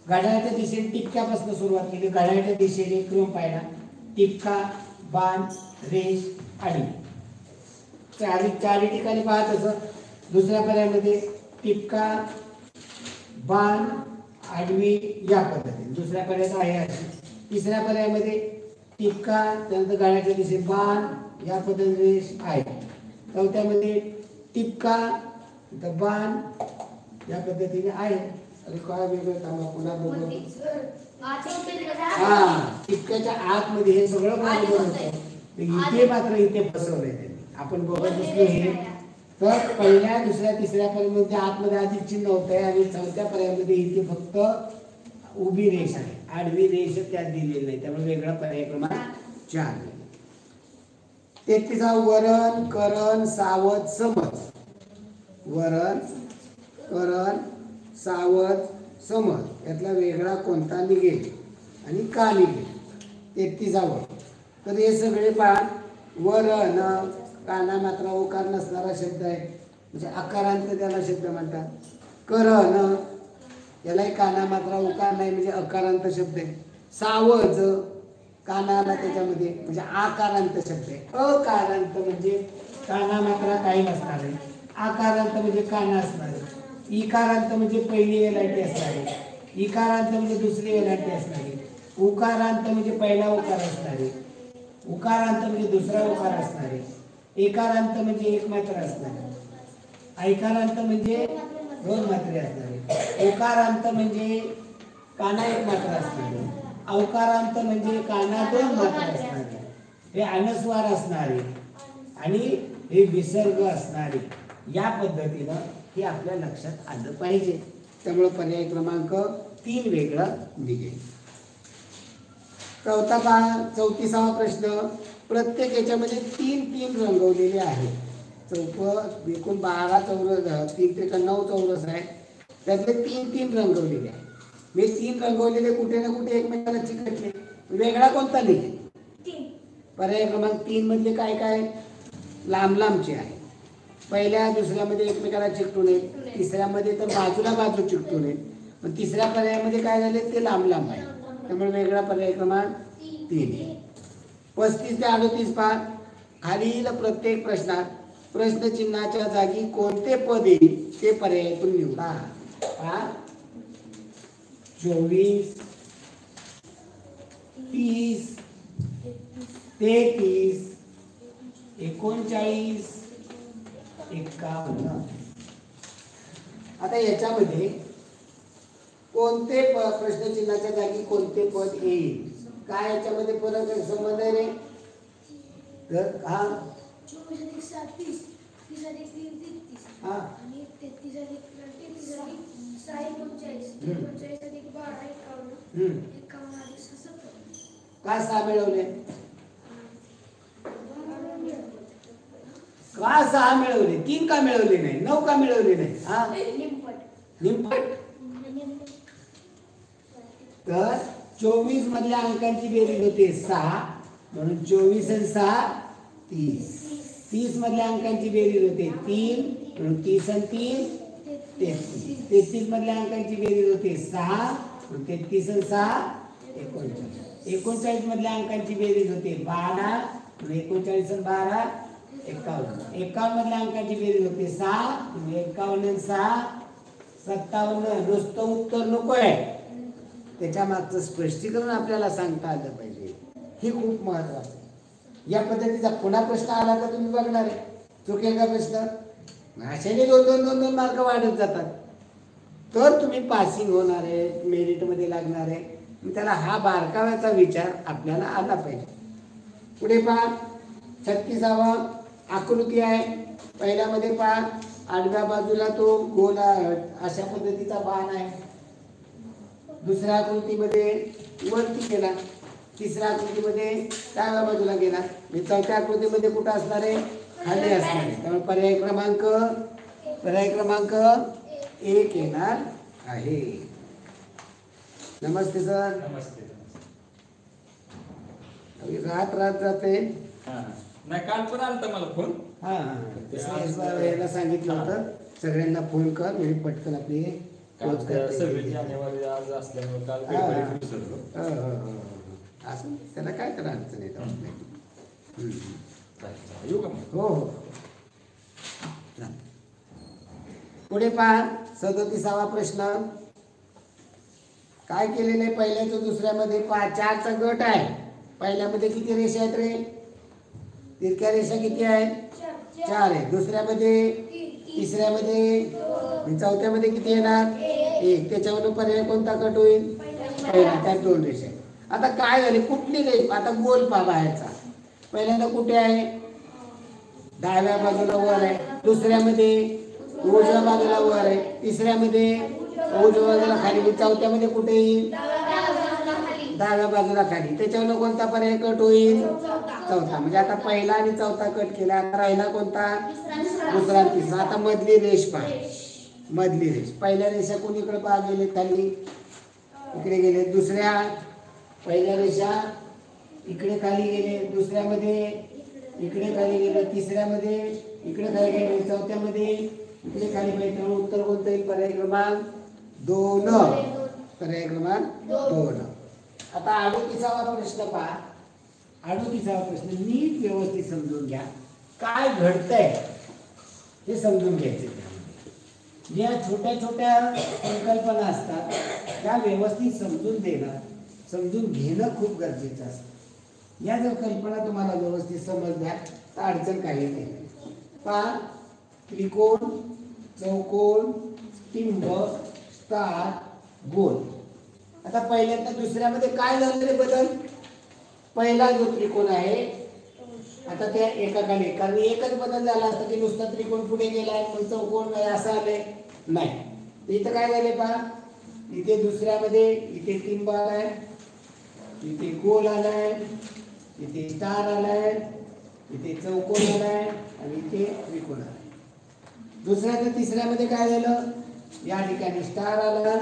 घड्याळाच्या दिशेने टिपक्यापासून सुरुवात केली. घड्याळाच्या दिशेने क्रम पाहिला, टिपका, बाण, रेष, आडवी. चारी ठिकाणी पाहत असं. दुसऱ्या पर्यायामध्ये टिपका, बाण, आडवी या पद्धतीने दुसऱ्या पर्यायात आहे अशी. तिसऱ्या पर्यायामध्ये टिपका, त्यानंतर घड्याळाच्या दिशेने बाण या पद्धतीने रेष आहे. चौथ्यामध्ये टिपका, बाण या पद्धतीने आहे. अरे काय वेगळं काम पुन्हा बघू. हा, टिपक्याच्या आतमध्ये हे सगळं बरोबर होतं. इथे मात्र इथे फसवलंय त्यांनी. आपण बघत असलो हे तर पहिल्या दुसऱ्या तिसऱ्या पर्यायामध्ये आतमध्ये अधिक चिन्ह होत आहे आणि चौथ्या पर्यायामध्ये इथे फक्त उभी रेष आहे, आडवी रेष त्यात दिलेली नाही, त्यामुळे वेगळा पर्याय क्रमांक 4. 33वा वरण, करण, सावध, समज. वरण, करण, सावध, समज यातला वेगळा कोणता निघेल आणि का निघेल? 33वा. तर हे सगळे पहा. वरण काना मात्रा उकार नसणारा शब्द आहे, म्हणजे अकारांत त्याला शब्द म्हणतात. करण यालाही काना मात्रा उकार नाही, म्हणजे अकारांत शब्द आहे. सावज कानाला त्याच्यामध्ये म्हणजे आकारांत शब्द आहे. अकारांत म्हणजे काना मात्रा काही नसणार आहे, आकारांत म्हणजे काना असणार आहे, इकारांत म्हणजे पहिली वेलांटी असणार आहे, इकारांत म्हणजे दुसरी वेलांटी असणार आहे, उकारांत म्हणजे पहिला उकार असणार आहे, उकारांत म्हणजे दुसरा उकार असणार आहे, एकारांत म्हणजे एक मात्रा असणार आहे, ऐकारांत म्हणजे 2 मात्रे असणार आहे, ओकारांत म्हणजे काना 1 मात्रा असणार आहे, अवकारांत म्हणजे काना 2 मात्रा असणार आहे, हे अनुस्वार असणार आहे आणि हे विसर्ग असणारे, या पद्धतीनं हे आपल्या लक्षात आलं पाहिजे. त्यामुळे पर्याय क्रमांक 3 वेगळं निघेल. 34वा प्रश्न. प्रत्येक याच्यामध्ये 3 रंगवलेले आहेत. चौक एकूण 12 चौरस, 3 त्रिक 9 चौरस आहे, त्यातले 3 रंगवलेले आहेत. मी 3 रंगवलेले कुठे ना कुठे एकमेकाला चिकटले, वेगळा कोणता नाही. पर्याय क्रमांक 3 मध्ये काय काय लांब लांबचे आहे. पहिल्या दुसऱ्यामध्ये एकमेकाला चिकटून आहेत, तिसऱ्यामध्ये तर बाजूला बाजू चिकटून आहेत, पण तिसऱ्या पर्यायामध्ये काय झाले ते लांब लांब आहे. त्यामुळे वेगळा पर्याय क्रमांक 3 आहे. 35 ते 38 पहा. खालील प्रत्येक प्रश्नात प्रश्नचिन्हाच्या जागी कोणते पद येईल ते पर्यायातून निवडा. 24, 30, 33, 39, 51. आता याच्यामध्ये कोणते प्रश्नचिन्हाच्या जागी कोणते पद येईल, काय याच्यामध्ये फरक संबंध आहे रे? तर हा 24 30, 30 33 हा आणि 33 33 6 39 39 12 51 51 का 6 मिळवले? का 6 मिळवले? 3 का मिळवले नाही? 9 का मिळवले नाही? हा निमपट. तर 24 मधल्या अंकांची बेरीज होते 6, म्हणून 24 आणि 6 30. 30 मधल्या अंकांची बेरीज होते 3, म्हणून 30 आणि 3 33. 33 मधल्या अंकांची बेरीज होते 6, म्हणून 33 आणि 6 39. 39 मधल्या अंकांची बेरीज होते 12, म्हणून 39 आणि 12 51. 51 मधल्या अंकांची बेरीज होते 6, म्हणून 51 आणि 6 57. नुसतं उत्तर नको आहे, त्याच्या मागचं स्पष्टीकरण आपल्याला सांगता आलं पाहिजे. हे खूप महत्वाचं आहे. या पद्धतीचा पुन्हा प्रश्न आला तर तुम्ही बघणार आहे चुकेल का प्रश्न, अशाने 2 मार्क वाढत जातात. तर तुम्ही पासिंग होणार आहे, मेरिटमध्ये लागणार आहे. त्याला हा बारकाव्याचा विचार आपल्याला आला पाहिजे. पुढे पहा 36वा आकृती आहे. पहिल्यामध्ये पहा आडव्या बाजूला तो गोल अशा पद्धतीचा बाण आहे. दुसऱ्या आकृतीमध्ये वरती गेला, तिसऱ्या आकृतीमध्ये डाव्या बाजूला गेला, चौथ्या आकृतीमध्ये कुठं असणार आहे? खाली असणार आहे. त्यामुळे पर्याय क्रमांक 1 येणार आहे. नमस्ते सर. नमस्ते. रात जाते. नाही काल पण आलता मला फोन. याला सांगितलं होतं सगळ्यांना फोन कर, म्हणजे पटकन आपली क्लोज करते. 26 जानेवारी आज असल्यामुळे काल पेपर विसरलो. असं त्याला काय करा अडचण येत. येऊ का मग? हो. पुढे पहा 37वा प्रश्न. काय केलेलं आहे? पहिल्याचं दुसऱ्यामध्ये पहा 4चा गट आहे. पहिल्यामध्ये किती रेषा आहेत रे? तिरक्या रेषा किती आहेत? 4 आहे. दुसऱ्यामध्ये, तिसऱ्यामध्ये, चौथ्यामध्ये किती येणार? 1. त्याच्यावरून पर्याय कोणता कट होईल? पहिला. त्यात 2 रेषा. आता काय झाले? कुठली रेषा? आता गोल पहा बाहेरचा. पहिल्यांदा कुठे आहे? डाव्या बाजूला वर आहे. दुसऱ्यामध्ये उजव्या बाजूला वर आहे. तिसऱ्यामध्ये उजव्या बाजूला खाली. चौथ्यामध्ये कुठे येईल? डाव्या बाजूला खाली. त्याच्यावर कोणता पर्याय कट होईल? चौथा. म्हणजे आता पहिला आणि चौथा कट केला. आता राहिला कोणता? दुसरा, तिसरा. आता मधली रेष पहा. मधली रेष. पहिल्या रेषा कोणीकडे पहा गेले? खाली इकडे गेले. दुसऱ्या पहिल्या रेषा इकडे खाली गेले. दुसऱ्यामध्ये इकडे खाली गेले. तिसऱ्यामध्ये इकडे खाली गेले. चौथ्यामध्ये इकडे खाली पाहिजे. उत्तर कोणतं येईल? पर्याय क्रमांक 2. पर्याय क्रमांक 2. आता 38वा प्रश्न पहा. 38वा प्रश्न नीट व्यवस्थित समजून घ्या. काय घडतंय हे समजून घ्यायचं. ज्या छोट्या छोट्या संकल्पना असतात त्या व्यवस्थित समजून घेणं खूप गरजेचं असतं. या जर कल्पना तुम्हाला व्यवस्थित समजल्या तर अडचण काही नाही. पहा त्रिकोण, चौकोन, टिंब, स्टार, गोल. आता पहिल्यांदा दुसऱ्यामध्ये काय झालेले बदल? पहिला जो त्रिकोण आहे आता त्या एका खाली, कारण एकच बदल झाला असता की नुसता त्रिकोण पुढे गेलाय मग चौकोन असं आलंय नाही. इथं काय झाले पहा, इथे दुसऱ्यामध्ये इथे टिंब आलाय, इथे गोल आलाय, इथे स्टार आलाय, इथे चौकोन आलाय आणि इथे त्रिकोण आलाय. दुसऱ्या तर तिसऱ्यामध्ये काय झालं, या ठिकाणी स्टार आला,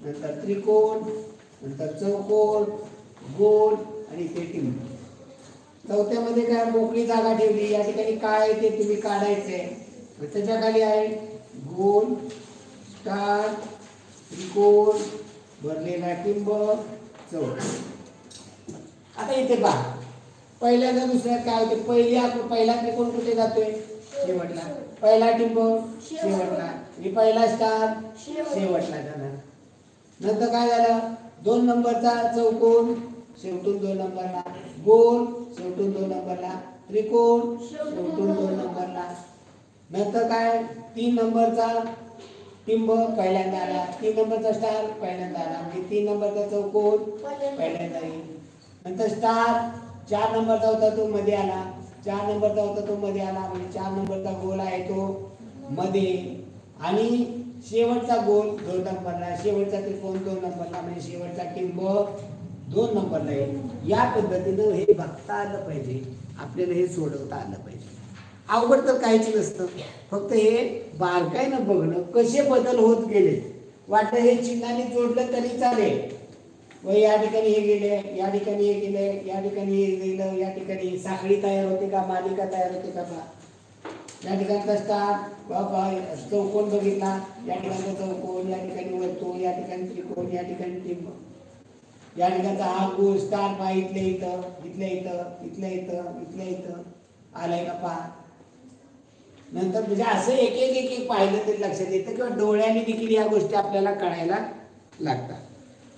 नंतर त्रिकोण, नंतर चौकोन, गोल आणि इथे टिंब. चौथ्यामध्ये काय मोकळी जागा ठेवली, या ठिकाणी काय ते तुम्ही काढायचंय. त्याच्या खाली आहे गोल, स्टार, त्रिकोण, भरलेला टिंब, चौकोन. आता इथे पहा, पहिल्यांदा दुसऱ्यात काय होते, पहिला त्रिकोण कुठे जातोय, शेवटला. पहिला टिंब शेवटला आणि पहिला स्टार शेवटला जाणार. नंतर काय झालं, 2 नंबरचा चौकोन शेवटून 2 नंबरला, गोल शेवटून 2 नंबरला, त्रिकोण शेवटून 2 नंबरला. नंतर काय 3 नंबरचा टिंब पहिल्यांदा आला, 3 नंबरचा स्टार पहिल्यांदा आला, म्हणजे 3 नंबरचा चौकोन पहिल्यांदा येईल. नंतर स्टार 4 नंबरचा होता तो मध्ये आला, 4 नंबरचा होता तो मध्ये आला, म्हणजे 4 नंबरचा गोल आहे तो मध्ये. आणि शेवटचा गोल 2 नंबरला, शेवटचा त्रिकोण 2 नंबरला, म्हणजे शेवटचा टिंब 2 नंबरला येईल. या पद्धतीनं हे बघता आलं पाहिजे, आपल्याला हे सोडवता आलं पाहिजे. अवघड तर काहीच नसतं, फक्त हे बारकाईनं बघणं कसे बदल होत गेले. वाटतं हे चिन्हाने जोडलं तरी चालेल, व या ठिकाणी हे गेले, या ठिकाणी हे गेले, या ठिकाणी हे गेलं, या ठिकाणी साखळी तयार होते का, मालिका तयार होते का पहा. या ठिकाणचा स्टार चौकोन बघितला, या ठिकाणचा चौकोन, या ठिकाणी वर्तुळ, या ठिकाणी त्रिकोण, या ठिकाणी टिंब, या ठिकाणचा हा गोल स्टार पहा, इथल्या इथं, इथल्या इथं, इथल्या इथं, इथल्या इथं आलाय का पहा. नंतर म्हणजे असं एक एक एक एक पाहिलं तरी लक्षात येतं, किंवा डोळ्याने देखील या गोष्टी आपल्याला कळायला लागतात.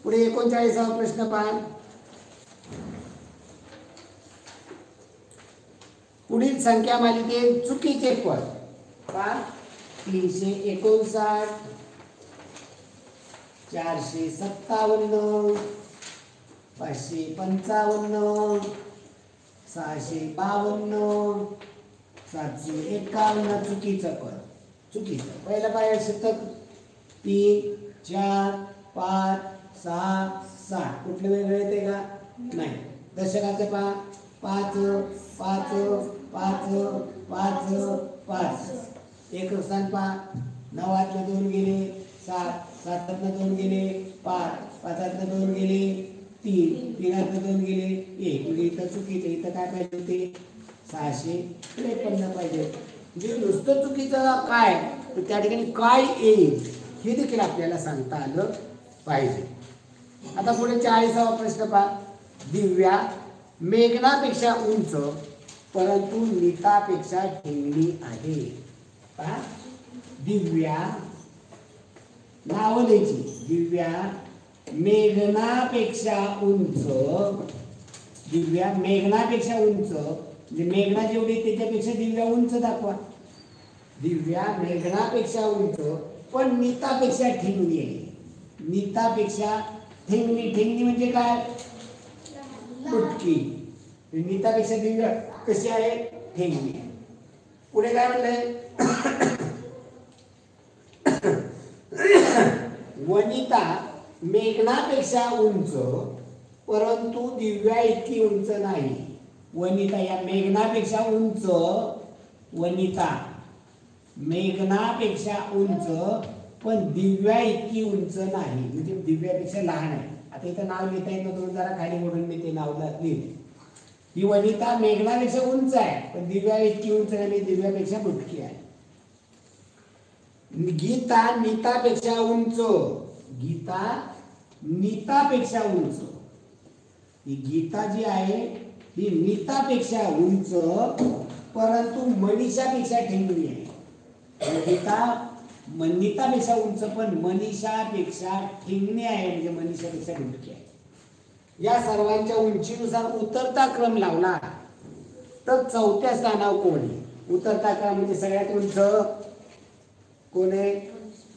पुढे 39वा प्रश्न पहा. पुढील संख्या मालिकेत चुकीचे पद पहा. 359, 457, 555, 652, 751 चुकीचं पद. चुकीचं पहिलं पाहिजे शतक 3, 4, 5, 6, 7 कुठले वेगळे येते का, नाही. दशकाचे पहा 5, 5, 5, 5, 5. एक स्थान पहा, 9 2 गेले 7, 7 2 गेले 5, 5 2 गेले 3, 3 2 गेले 1. म्हणजे इथं चुकीचं, इथं काय पाहिजे होते 653 पाहिजे. म्हणजे नुसतं चुकीचं काय, तर त्या ठिकाणी काय येईल हे देखील आपल्याला सांगता आलं पाहिजे. आता पुढे 40वा प्रश्न पहा. दिव्या मेघनापेक्षा उंच परंतु नीतापेक्षा ठेंगणी आहे. पहा, दिव्या नाव द्यायची, दिव्या मेघनापेक्षा उंच, दिव्या मेघनापेक्षा उंच, म्हणजे मेघना जेवढी त्याच्यापेक्षा दिव्या उंच दाखवा. दिव्या मेघनापेक्षा उंच पण नीतापेक्षा ठेंगणी आहे. नीतापेक्षा ठेंगणी, ठेंगणी म्हणजे काय, तुटकी. नीतापेक्षा दिव्या कशी आहे, ठेंगणी. पुढे काय म्हणलंय, वनिता मेघनापेक्षा उंच परंतु दिव्या इतकी उंच नाही. वनिता या मेघनापेक्षा उंच, वनिता मेघनापेक्षा उंच पण दिव्या इतकी उंच नाही, म्हणजे दिव्यापेक्षा लहान आहे. आता इथं नाव लिहिता येत नव्हतं, जरा खाली ओढून मी ते नाव लिहिले. ही वनिता मेघनापेक्षा उंच आहे पण दिव्या इतकी उंच नाही, दिव्यापेक्षा बुटकी आहे. गीता नीतापेक्षा उंच, गीता नीतापेक्षा उंच. ही गीता जी आहे ही नीतापेक्षा उंच परंतु मनीषापेक्षा ठेंगणी आहे. गीता नीतापेक्षा उंच पण मनीषापेक्षा ठेंगणी आहे, म्हणजे मनीषापेक्षा बुटकी आहे. या सर्वांच्या उंचीनुसार उतरता क्रम लावला तर 4थ्या स्थानावर कोण आहे. उतरता क्रम म्हणजे सगळ्यात उंच कोण आहे,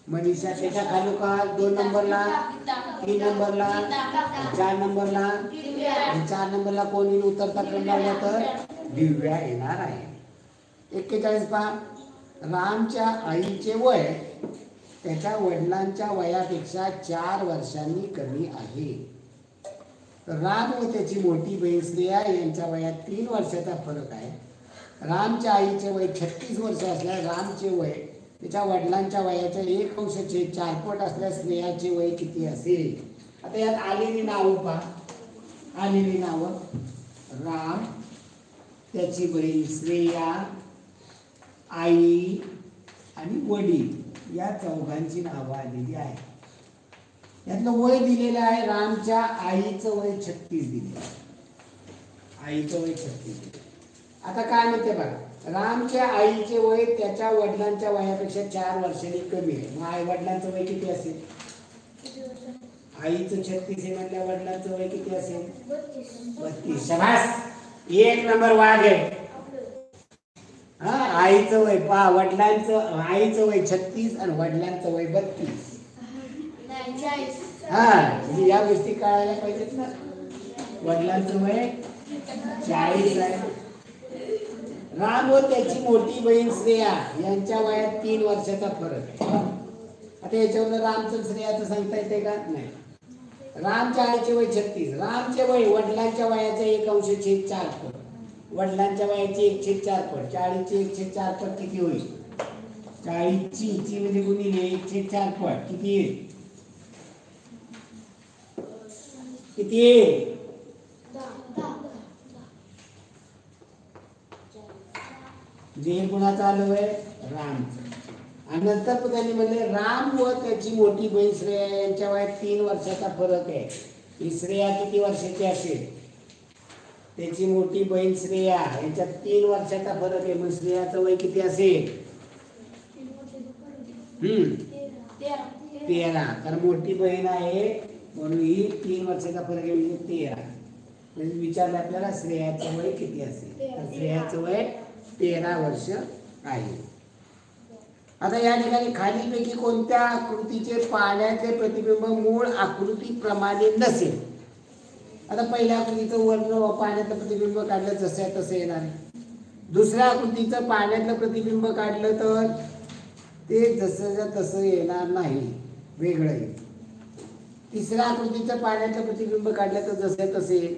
मनीषा त्याच्या खालोखाल 2 नंबरला, 3 नंबरला, 4 नंबरला आणि 4 नंबरला कोण येईल उतरता क्रम लावला तर दिव्या येणार आहे. 41 पहा, रामच्या आईचे वय त्याच्या वडिलांच्या वयापेक्षा 4 वर्षांनी कमी आहे. राम व त्याची मोठी बहीण श्रेया यांच्या वयात 3 वर्षाचा फरक आहे. रामच्या आईचे वय 36 वर्ष असल्यास रामचे वय त्याच्या वडिलांच्या वयाच्या 1/4 पट असल्यास श्रेयाचे वय किती असेल? आता यात आलेली नावं पहा. आलेली नावं राम, त्याची बहीण श्रेया, आई आणि वडील या चौघांची नावं आलेली आहे. यातलं वय दिलेलं आहे. रामच्या आईचं वय 36 दिलेलं आहे. आईचं वय 36 दिलेलं. आता काय म्हणते बघा, रामच्या आईचे वय त्याच्या वडिलांच्या वयापेक्षा 4 वर्षांनी कमी आहे. मग आई वडिलांचं वय किती असेल? आईचं 36 आहे म्हणल्या वडिलांचं वय किती असेल? 32. शाबास, 1 नंबर वाघ आहे. हा, आईचं वय पहा, वडिलांचं आईचं वय 36 आणि वडिलांचं वय 32. हा, म्हणजे या गोष्टी कळायला पाहिजेत ना. वडिलांचं वय 40 आहे. राम व त्याची मोठी बहीण श्रेया यांच्या वयात 3 वर्षाचा फरक आहे. आता याच्यावर रामचं श्रेयाचं सांगता येते का? नाही. रामच्या आईचे वय 36, रामचे वय वडिलांच्या वयाचे 1/4 पट, वडिलांच्या वयाचे 1/4 पट, 40 चे 1/4 पट किती होईल? 40 ची म्हणजे गुणिले 1/4 पट किती येईल? किती येईल? जे गुणाचं आलं आहे रामचं. आणि नंतर त्यांनी म्हणले राम व त्याची मोठी बहीण श्रेया यांच्या वयात 3 वर्षाचा फरक आहे. ही श्रेया किती वर्षाची असेल? त्याची मोठी बहीण श्रेया यांच्यात 3 वर्षाचा फरक आहे. मग श्रेयाचं वय किती असेल? 13. कारण मोठी बहीण आहे म्हणून ही 3 वर्षाचा फरक आहे म्हणजे 13. म्हणजे विचारलं आपल्याला श्रेयाचं वय किती असेल? तर श्रेयाचं वय 13 वर्ष आहे. आता या ठिकाणी खालीलपैकी कोणत्या आकृतीचे पाण्याचे प्रतिबिंब मूळ आकृतीप्रमाणे नसेल? आता पहिल्या आकृतीचं वर्ण पाण्याचं प्रतिबिंब काढलं जसं आहे तसं येणार. दुसऱ्या आकृतीचं पाण्यातलं प्रतिबिंब काढलं तर ते जसं तसं येणार नाही, वेगळं येईल. तिसऱ्या आकृतीचं पाण्यातलं प्रतिबिंब काढलं तर जसं तसं येईल.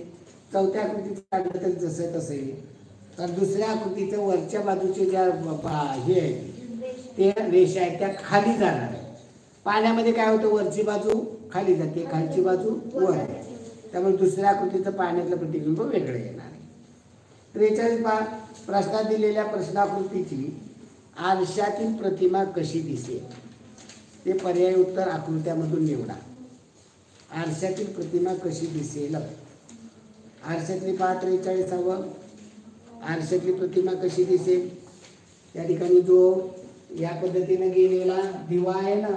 चौथ्या आकृतीचं काढलं तर जसं तसं येईल. तर दुसऱ्या आकृतीचं वरच्या बाजूचे ज्या हे आहे ते रेषा आहेत त्या खाली जाणार आहे. पाण्यामध्ये काय होतं? वरची बाजू खाली जाते, खालची बाजू वर आहे. त्यामुळे दुसऱ्या आकृतीचं पाण्यातलं प्रतिबिंब वेगळं येणार आहे. 43 पहा, प्रश्नात दिलेल्या प्रश्नाकृतीची आरशातील प्रतिमा कशी दिसेल? ते पर्यायी उत्तर आकृत्यामधून निवडा. आरशातील प्रतिमा कशी दिसेल? आरशातली पहा 43व, आरशातली प्रतिमा कशी दिसेल? या ठिकाणी जो या पद्धतीने गेलेला दिवा आहे ना,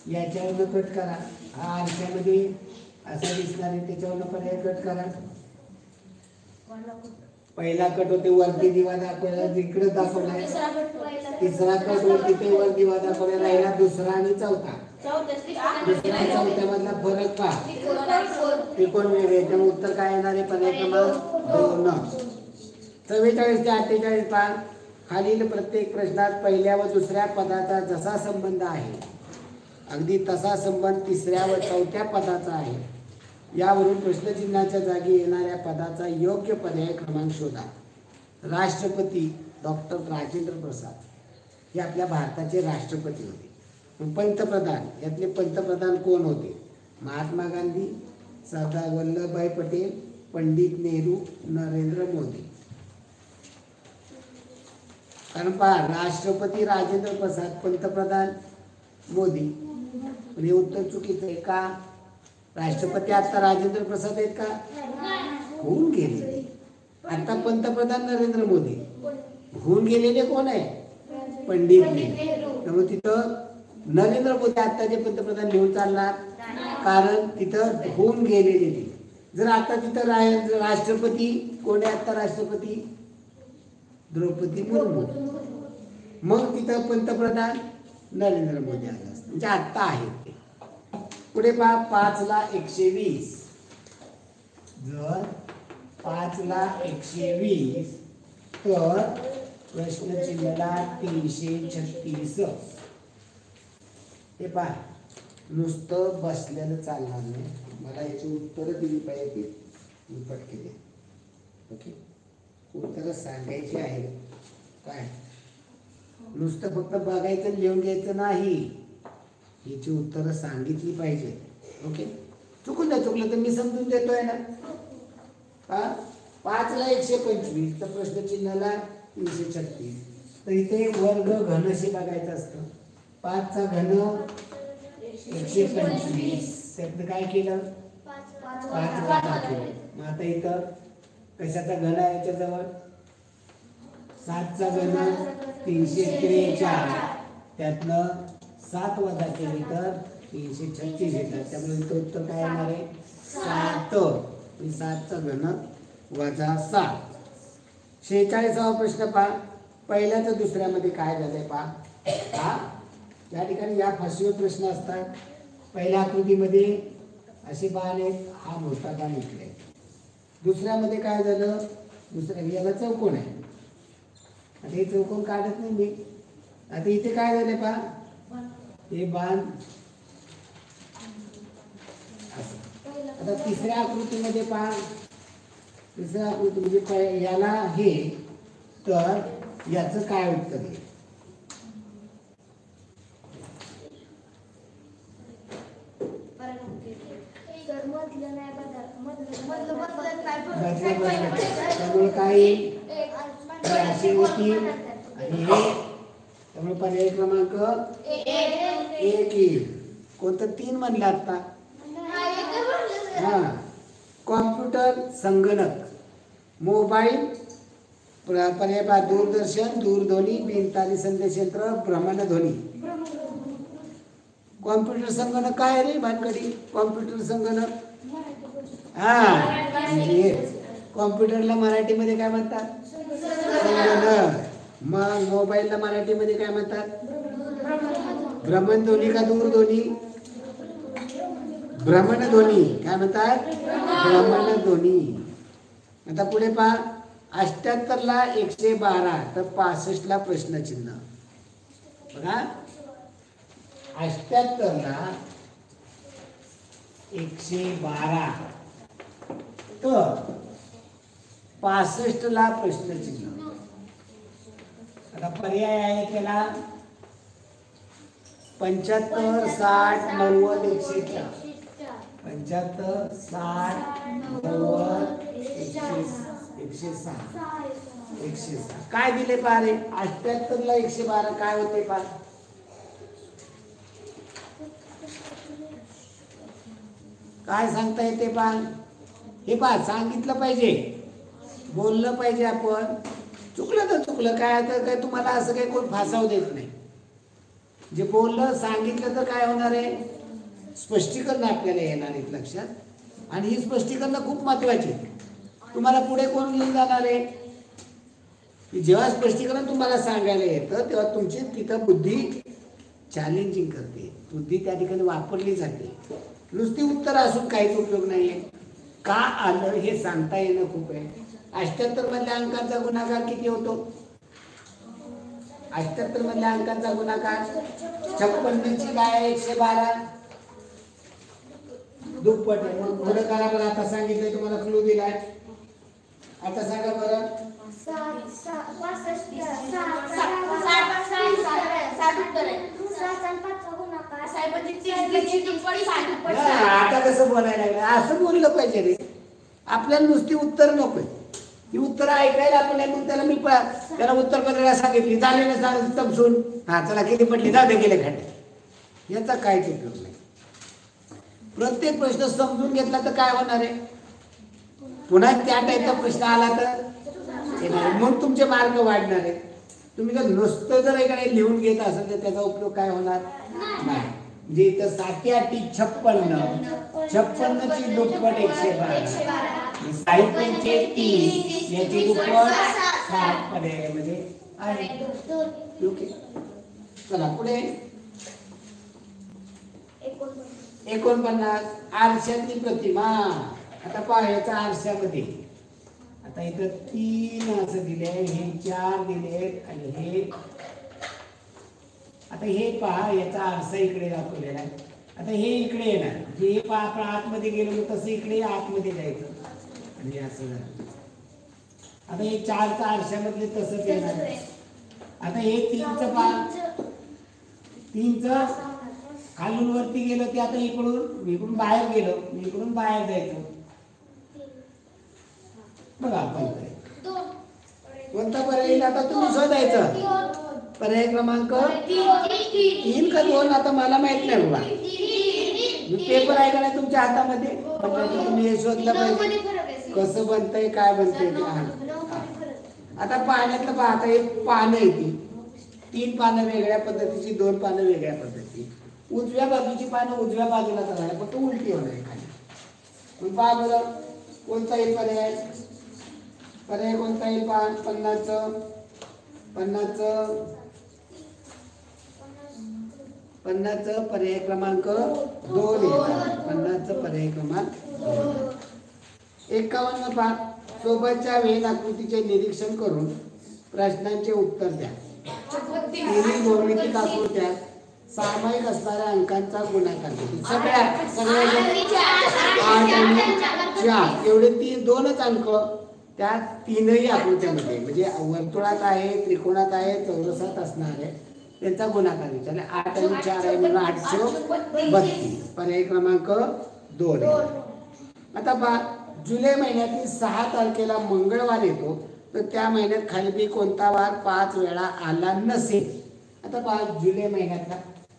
याच्यावरनं कट करा. हा आरशामध्ये असा दिसणार आहे, त्याच्यावरनं पर्याय कट करा. पहिला कट होते वरती दिवा दाखवला, इकडे दाखवलाय. तिसरा कट होते ते वर दिवा दाखवलेला, राहिला दुसरा आणि चौथा. दुसरा चौथ्यामधला फरक पहा, त्रिकोण वेगळे. त्यामुळे उत्तर काय येणार आहे? पर्याय क्रमांक 2. 44 ते 48 पहा, खालील प्रत्येक प्रश्नात पहिल्या व दुसऱ्या पदाचा जसा संबंध आहे अगदी तसा संबंध तिसऱ्या व चौथ्या पदाचा आहे. यावरून प्रश्नचिन्हाच्या जागी येणाऱ्या पदाचा योग्य पर्याय क्रमांक शोधा. राष्ट्रपती डॉक्टर राजेंद्र प्रसाद हे आपल्या भारताचे राष्ट्रपती होते. पंतप्रधान यातले पंतप्रधान कोण होते? महात्मा गांधी, सरदार वल्लभभाई पटेल, पंडित नेहरू, नरेंद्र मोदी. कारण पहा, राष्ट्रपती राजेंद्र प्रसाद, पंतप्रधान मोदी. हे उत्तर चुकीचं आहे का? राष्ट्रपती आता राजेंद्र प्रसाद आहेत का? होऊन गेले. आता पंतप्रधान नरेंद्र मोदी. होऊन गेलेले कोण आहे? पंडित नेहरू. त्यामुळे तिथं नरेंद्र मोदी आताचे पंतप्रधान लिहून चालणार, कारण तिथं होऊन गेलेले. जर आता तिथं राष्ट्रपती कोण आहे? आता राष्ट्रपती द्रौपदी मुर्मू. मग तिथं पंतप्रधान नरेंद्र मोदी आलं असतं, म्हणजे आत्ता आहेत ते. पुढे पहा 5 ला 120. जर 5 ला 120 तर प्रश्नचिन्हाला 336. हे पहा नुसतं बसलेलं चालणार नाही, मला याची उत्तरं दिली पाहिजे. मी पटके दे. ओके, उत्तरं सांगायची आहेत. काय नुसतं फक्त बघायचं लिहून घ्यायचं नाही, याची उत्तरं सांगितली पाहिजे. ओके, चुकून नाही चुकलं तर मी समजून देतोय ना. 5 ला 125 तर प्रश्नचिन्हाला 336. तर इथे वर्ग घनशी बघायचं असतं. 5 चा घन 125. त्यातनं काय केलं 5 वजा केलं. मग आता इथं कशाचा घन आहे याच्याजवळ 7 चा घन 343. त्यातनं 7 वजा केली तर 336 येतात. त्यामुळे इथं उत्तर काय येणार आहे 7. 7 चा घन वजा 7. 46वा प्रश्न पहा. पहिल्याचं दुसऱ्यामध्ये काय झालंय पहा. या ठिकाणी या फाशीवर प्रश्न असतात. पहिल्या आकृतीमध्ये असे बाण आहेत, हा मोठा बाण इकडे. दुसऱ्यामध्ये काय झालं, दुसऱ्या याला चौकोन आहे. आता हे चौकोन काढत नाही मी. आता इथे काय झाले पहा, हे बाण आता तिसऱ्या आकृतीमध्ये पहा. तिसऱ्या आकृती म्हणजे याला हे, तर याचं काय उत्तर आहे. त्यामुळे काय असे होतील आणि हे, त्यामुळे पर्याय क्रमांक 1 येईल. कोणतं 3 म्हणलं आता. हा, कॉम्प्युटर, संगणक, मोबाईल, पर्याय पहा दूरदर्शन, दूरध्वनी, बिनतारी संदेश यंत्र, भ्रमणध्वनी. कॉम्प्युटर संगणक काय रे भानगडी. कॉम्प्युटर संगणक कॉम्प्युटरला मराठीमध्ये काय म्हणतात संगणक. मग मोबाईलला मराठीमध्ये काय म्हणतात भ्रमणध्वनी का दूरध्वनी. भ्रमणध्वनी काय म्हणतात भ्रमणध्वनी. आता पुढे पहा 78 ला 112 तर 65 ला प्रश्नचिन्ह बघा. 78 ला 112 तर 65 ला प्रश्नचिन्ह. आता पर्याय आहे त्याला 75, 60, 90, 104. 75, 60, 90, 106. 106 काय दिले पहा रे. 78 ला 112 काय होते पहा. काय सांगता येते पहा. हे पहा सांगितलं पाहिजे, बोललं पाहिजे आपण. चुकलं तर चुकलं, काय आता काय तुम्हाला असं काही कोण फासाव देत नाही. जे बोललं सांगितलं तर काय होणार आहे स्पष्टीकरण आपल्याला येणार आहे लक्षात. आणि ही स्पष्टीकरण खूप महत्वाची. तुम्हाला पुढे कोण घेऊन जाणार आहे. जेव्हा स्पष्टीकरण तुम्हाला सांगायला येतं तेव्हा तुमची तिथं बुद्धी चॅलेंजिंग करते, बुद्धी त्या ठिकाणी वापरली जाते. नुसती उत्तर असून काहीच उपयोग नाहीये. का आलं हे सांगता येणं खूप आहे. 78 मधल्या अंकांचा गुणाकार किती होतो. 78 मधल्या अंकांचा गुणाकार 56 ची काय आहे 112 दुप्पट आहे. मग पुढे करा बरं. आता सांगितलंय तुम्हाला क्लू दिलाय. आता सांगा बरं. आता कसं बोलायला लागलं. असं बोललं पाहिजे रे. आपल्याला नुसती उत्तर नकोय. ही उत्तर ऐकायला आपण मग त्याला मी त्याला उत्तर पत्रिका सांगितली झाले ना तमसून हा चला किती पडली जाऊ दे गेले खड्डे. याचा काहीच उपयोग नाही. प्रत्येक प्रश्न समजून घेतला तर काय होणार आहे. पुन्हा त्या टाईपचा प्रश्न आला तर येणार, मग तुमचे मार्क वाढणार आहेत. तुम्ही जर नुसतं जर एखादे लिहून घेत असेल तर त्याचा उपयोग काय होणार नाही. म्हणजे इथं 7 8 56 56 ची दुप्पट 112 साहित्याचे 30 याची दुप्पट 60 पर्यायामध्ये आहे. ओके चला पुढे 49 आरशातली प्रतिमा. आता पहा याचा आरशामध्ये आता इथं 3 असं दिले, हे 4 दिले आणि हे आता हे पहा याचा आरसा इकडे दाखवलेला आहे. आता हे इकडे येणार, हे पहा आपण आतमध्ये गेलो तसं इकडे आतमध्ये जायचं आणि असं झालं. आता हे 4चा आरशामधले तसंच येणार. आता हे 3चं पहा, 3चं खालून वरती गेलो की आता इकडून बाहेर गेलो, इकडून बाहेर जायचं. बघा कोणता पर्याय येईल आता तुम्ही शोधायचं. पर्याय क्रमांक 3 का 2 आता मला माहित नाही बघा. पेपर आहे का नाही तुमच्या हातामध्ये, म्हणजे तुम्ही हे शोधलं पाहिजे कसं बनतंय काय बनतंय ते. आता पाण्यातलं पहा, आता हे पानं येते, 3 पानं वेगळ्या पद्धतीची, 2 पानं वेगळ्या पद्धतीची. उजव्या बाजूची पानं उजव्या बाजूला करायला फक्त उलटी होणार आहे खाली. मग पहा बरं कोणता येईल पर्याय. पर्याय कोणता येईल पहा. 50चं पर्याय क्रमांक 2 येतात. 50चं पर्याय क्रमांक 2. 51 पहा, सोबतच्या वेन आकृतीचे निरीक्षण करून प्रश्नांचे उत्तर द्या. तिन्ही भौमितिक आकृत्यात सामायिक असणाऱ्या अंकांचा गुणाकार सगळ्या 8 आणि 4 एवढे 2च अंक त्या 3ही आकृत्यामध्ये, म्हणजे वर्तुळात आहे, त्रिकोणात आहे, चौरसात असणार आहे, त्यांचा गुणाकार विचारला. 8 आणि 4 आहे म्हणून 832. पर्याय क्रमांक 2. आता पहा जुलै महिन्यातील 6 तारखेला मंगळवार येतो, तर त्या महिन्यात खालीपैकी कोणता वार 5 वेळा आला नसेल. आता पहा जुलै महिन्यातला,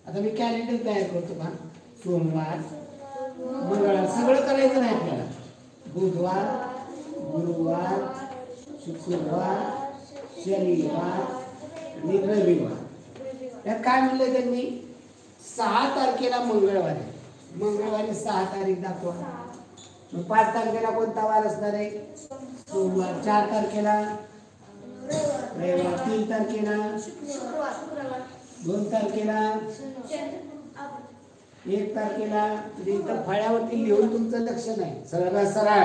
आता मी कॅलेंडर तयार करतो पहा. सोमवार, मंगळवार सगळं करायचं नाही आपल्याला. बुधवार, गुरुवार, शुक्रवार, शनिवार आणि रविवार. त्यात काय म्हणलं त्यांनी, 6 तारखेला मंगळवार आहे, मंगळवारी 6 तारीख दाखवा. मग 5 तारखेला कोणता वार असणार आहे, सोमवार. 4 तारखेला रविवार. 3 तारखेला, 2 तारखेला, 1 तारखेला. म्हणजे इथं फळ्यावरती लिहून तुमचं लक्ष नाही, सरळ सरळ.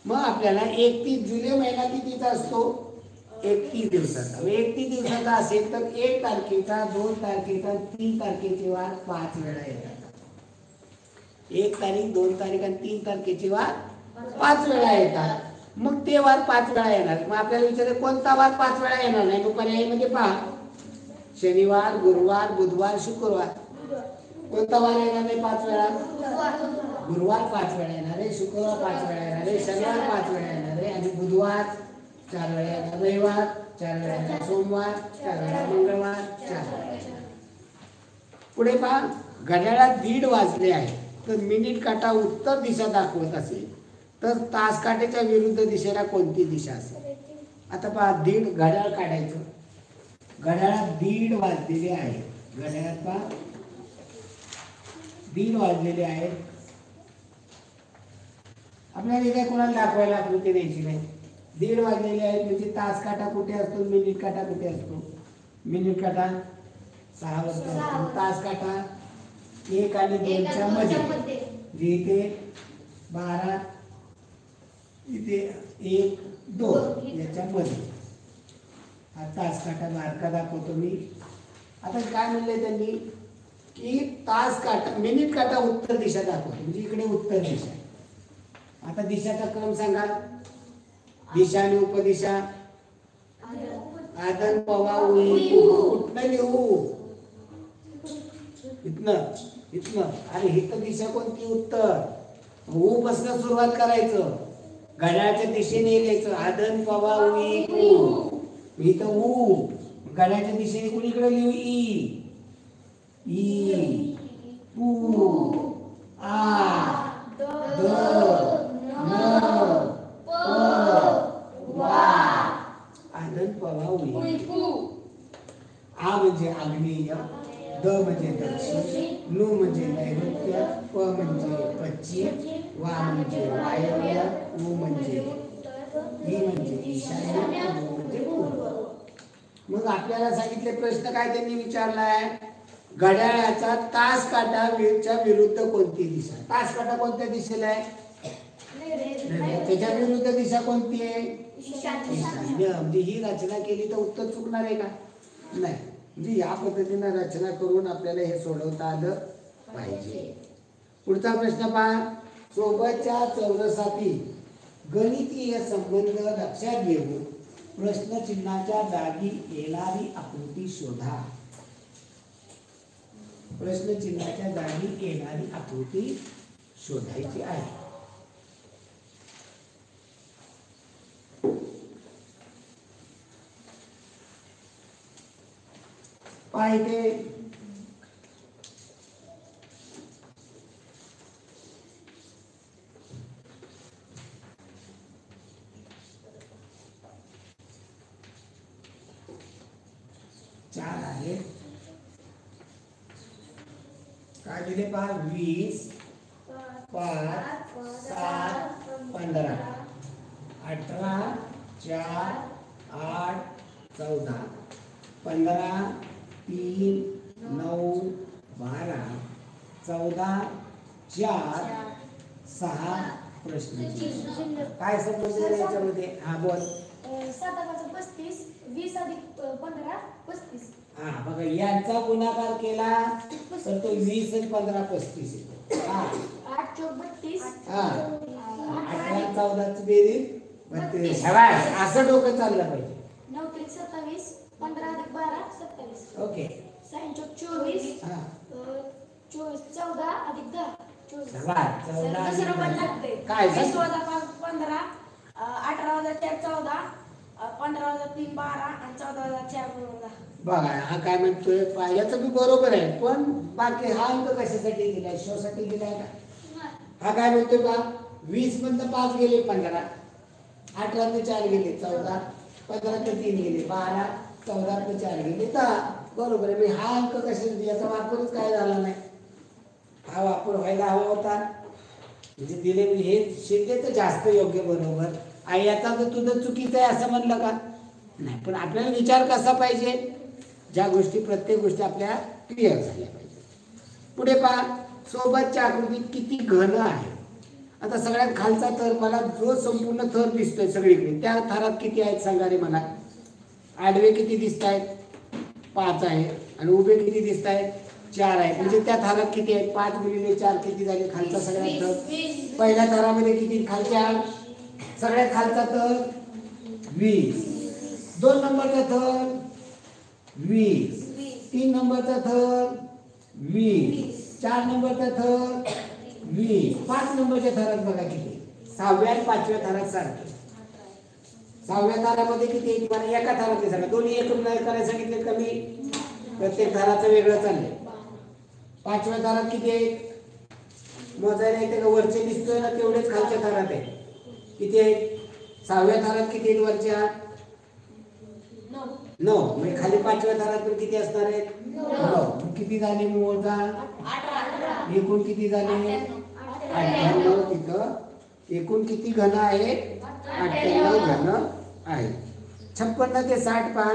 मग आपल्याला 31 जुलै महिना कितीचा असतो, 31 दिवसाचा. 31 दिवसाचा असेल तर 1 तारखेचा, 2 तारखेचा, 3 तारखेचे वार 5 वेळा येतात. 1 तारीख, 2 तारीख आणि 3 तारखेचे वार 5 वेळा येतात. मग ते वार 5 वेळा येणार. मग आपल्याला विचारले कोणता वार 5 वेळा येणार नाही. मग पर्यायीमध्ये पहा, शनिवार, गुरुवार, बुधवार, शुक्रवार. कोणता वार येणार नाही 5 वेळा, गुरुवार 5 वेळा येणार आहे, शुक्रवार 5 वेळा येणार आहे, शनिवार 5 वेळा येणार आहे आणि बुधवार 4 वेळा येणार, रविवार 4 वेळा येणार, सोमवार 4 वेळा, मंगळवार 4 वेळा. पुढे पहा, घड्याळात 1:30 वाजले आहे तर मिनिट काटा उत्तर दिशा दाखवत असेल तर तास काट्याच्या विरुद्ध दिशेला कोणती दिशा असेल. आता पहा 1:30 घड्याळ काढायचं. घड्याळात 1:30 वाजलेले आहे. घड्याळात पहा 1:30 वाजलेले आहेत. आपल्याला इथे कोणाला दाखवायला आकृती द्यायची नाही. 1:30 वाजलेले आहेत म्हणजे तास काटा कुठे असतो, मिनिट काटा कुठे असतो. मिनिट काटा 6 वाजता असतो. तास काटा 1 आणि 2च्या मध्ये. इथे 12, इथे 1, 2 याच्या मध्ये. हा तास काटा बारका दाखवतो मी. आता काय म्हणले त्यांनी की तास काटा, मिनिट काटा उत्तर दिशा दाखवतो, म्हणजे इकडे उत्तर दिशा. आता दिशाचा क्रम सांगा. दिशा आणि उपदिशा, आदन पवा कुठनं लिहू, इथनं. अरे इथं दिशा कोणती, उत्तर. ऊ पासून सुरुवात करायचं, घड्याळाच्या दिशेने लिहायचं. आदन पवा इथं ऊ, घड्याळाच्या दिशेने कुणीकडे लिहू, ई पू आ द न प वा. आदन पवा आ म्हणजे आग्नेय, द म्हणजे दक्षिण, नु म्हणजे नैऋत्य, प म्हणजे पश्चिम, वा म्हणजे वायव्य, उ म्हणजे ई म्हणजे ईशान्य, उ म्हणजे पूर्व. मग आपल्याला सांगितले प्रश्न काय त्यांनी विचारलाय, घड्याळाचा तास काटा विरुद्ध कोणती दिशा? तास काटा कोणत्या दिशेला आहे? त्याच्या विरुद्ध दिशा कोणती आहे? ईशान्य. म्हणजे ही रचना केली तर उत्तर चुकणार आहे का? नाही. म्हणजे या पद्धतीने रचना करून आपल्याला हे सोडवता आलं पाहिजे. पुढचा प्रश्न पहा. सोबतच्या चौरसातील गणितीय संबंध लक्षात घेऊन प्रश्नचिन्हाच्या जागी येणारी आकृती शोधा. प्रश्नचिन्हाच्या जागी येणारी आकृती शोधायची आहे. पाहिजे 4 आहे. काय दिले पहा, 20 5 7 15 18 4 8 14 15 3 9 12 14 4 6 प्रश्न. काय समजलं याच्यामध्ये? हा बोल. 7 20 अधिक 15 35. हा बघा, यांचा गुणाकार केला तर तो 20 आणि 15 35 येतो. हा 8 चौक 32. हा 18 14 ची बेरीज 32. असं डोकं चाललं पाहिजे. 9 त्रिक 27. 15 अधिक 12 27. ओके. 6 चौक 24. हा 14 अधिक 10 24. 14 दुसरं पण लागतंय. काय 20 वजा 5 15. 18 वजा 4 14. 15 वजा 3 12 आणि 14 वजा 4 10. बघा हा काय म्हणतोय, याचं बी बरोबर आहे, पण बाकी हा अंक कशासाठी दिलाय? शो साठी दिलाय का? हा काय म्हणतोय बा, 20 मधनं 5 गेले 15, 18 ने 4 गेले 14, 15 ने 3 गेले 12, 14 ने 4 गेले 10. बरोबर आहे. मी हा अंक कशासाठी, याचा वापरच काय झाला नाही. हा वापर व्हायला हवा होता. म्हणजे दिले म्हणजे हे शिंदे तर जास्त योग्य. बरोबर आहे. याचा तर तुझं चुकीचं आहे असं म्हणलं का? नाही. पण आपल्याला विचार कसा पाहिजे, ज्या गोष्टी प्रत्येक गोष्टी आपल्या क्लिअर झाल्या पाहिजे. पुढे पहा, सोबतच्या आकृतीत किती घन आहे? आता सगळ्यात खालचा थर, मला जो संपूर्ण थर दिसतोय सगळीकडे, त्या थरात किती आहेत सांगा रे मला. आडवे किती दिसत आहेत? 5 आहे. आणि उभे किती दिसत आहेत? 4 आहे. म्हणजे त्या थरात किती आहेत? 5 गुणिले 4 किती झाले? खालचा सगळ्यात थर. पहिल्या थरामध्ये किती? खालच्या सगळ्यात खालचा थर 20. 2 नंबरचा थर 20. 3 नंबरचा थर 20. 4 नंबरचा थर 20. 5 नंबरच्या थरात बघा किती? 6व्या आणि 5व्या थरात सारखे. 6व्या थरामध्ये किती? तुम्हाला एका थरातले सांगा. दोन्ही एकूण करायला सांगितले कमी, प्रत्येक थराचं वेगळं चाललंय. 5व्या थरात किती आहेत? मोजायला येते का? वरचे दिसतोय ना तेवढेच खालच्या थरात आहे. किती आहेत? 6व्या थरात किती आहेत? वरच्या 9. म्हणजे खाली 5व्या थरात पण किती असणार आहेत? 9. किती झाले मोजा? 18. एकूण किती झाले? 98. तिथं एकूण किती घन आहे? 98 घन आहे. 56 ते 60 पहा.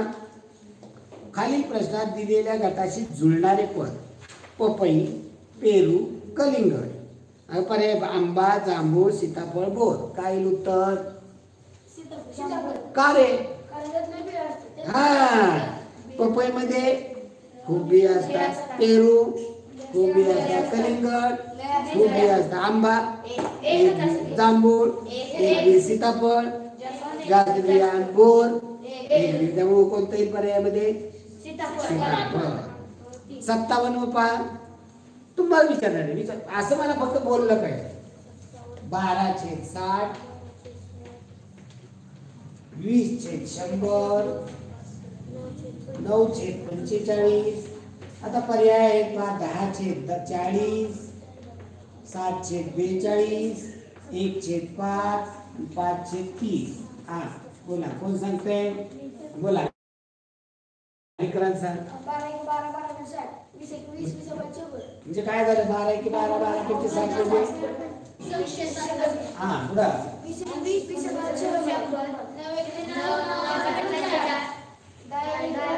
खालील प्रश्नात दिलेल्या गटाशी जुळणारे पद: पपई, पेरू, कलिंगड. पर्याय: आंबा, जांभूळ, सीताफळ, बोर. काय येईल उत्तर? का रे? हा, पपई मध्ये खूप बिया असतात, पेरू खूप बिया असतात, कलिंगड खूप बिया असतात, आंबा जांभूळ सीताफळ जास्त बिया, बोर त्यामुळे कोणत्याही पर्यायामध्ये सीताफळ. 57 पहा. तुम्हाला विचारणार विचार, असं मला फक्त बोललं पाहिजे. 12/60, 20/100, 9/45. आता पर्याय आहेत पहा. 10/40, 7/42, 1/5, 5/30. हा बोला, कोण सांगते? बोला. विक्रांत सांग. 12 12 60. 20 21 20 म्हणजे काय झालं? 12 × 12 12 × 60 म्हणजे हा पुढं 20 20 20 10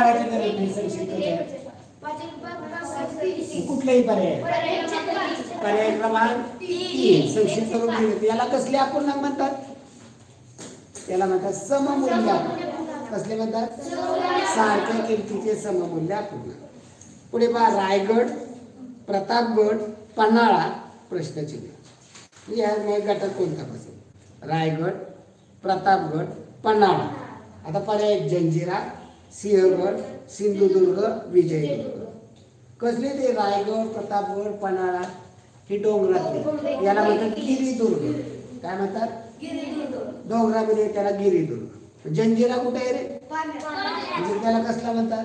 काढायची गरज नाही संक्षिप्त. कुठलाही पर्याय पर्याय क्रमांक 3 संक्षिप्त करून दिले. याला कसले अपूर्णांक म्हणतात? त्याला म्हणतात सममूल्य. कसले म्हणतात? सारख्या किमतीचे सममूल्य अपूर्णांक. पुढे पहा, रायगड, प्रतापगड, पन्हाळा प्रश्नचिन्ह. या गटात कोणता बसेल? रायगड, प्रतापगड, पन्हाळा. आता पर्याय जंजिरा, सिंहगड, सिंधुदुर्ग, विजयदुर्ग. कसले ते? रायगड, प्रतापगड, पन्हाळा हे डोंगरातले. याला म्हणतात गिरिदुर्ग. काय म्हणतात? डोंगरामध्ये त्याला गिरिदुर्ग. जंजिरा कुठे आहे रे? म्हणजे त्याला कसला म्हणतात?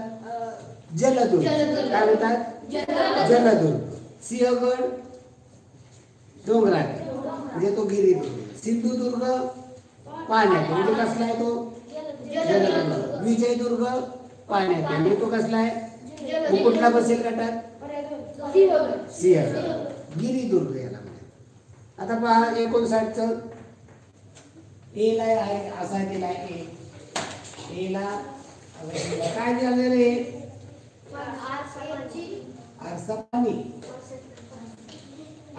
जलदुर्ग. काय म्हणतात? जलदुर्ग. सिंहगड डोंगरात म्हणजे तो गिरिदुर्ग. सिंधुदुर्ग पाण्यात म्हणजे कसला आहे तो? जलदुर्ग. विजयदुर्ग पाण्यात म्हणजे तो कसला आहे? मग कुठला बसेल गटात? सिंहगड. गिरिदुर्ग याला म्हणतात. आता पहा 59चं ए ला आहे असा दिला आहे. ए ला काय दिलं रे? आरसा पाणी.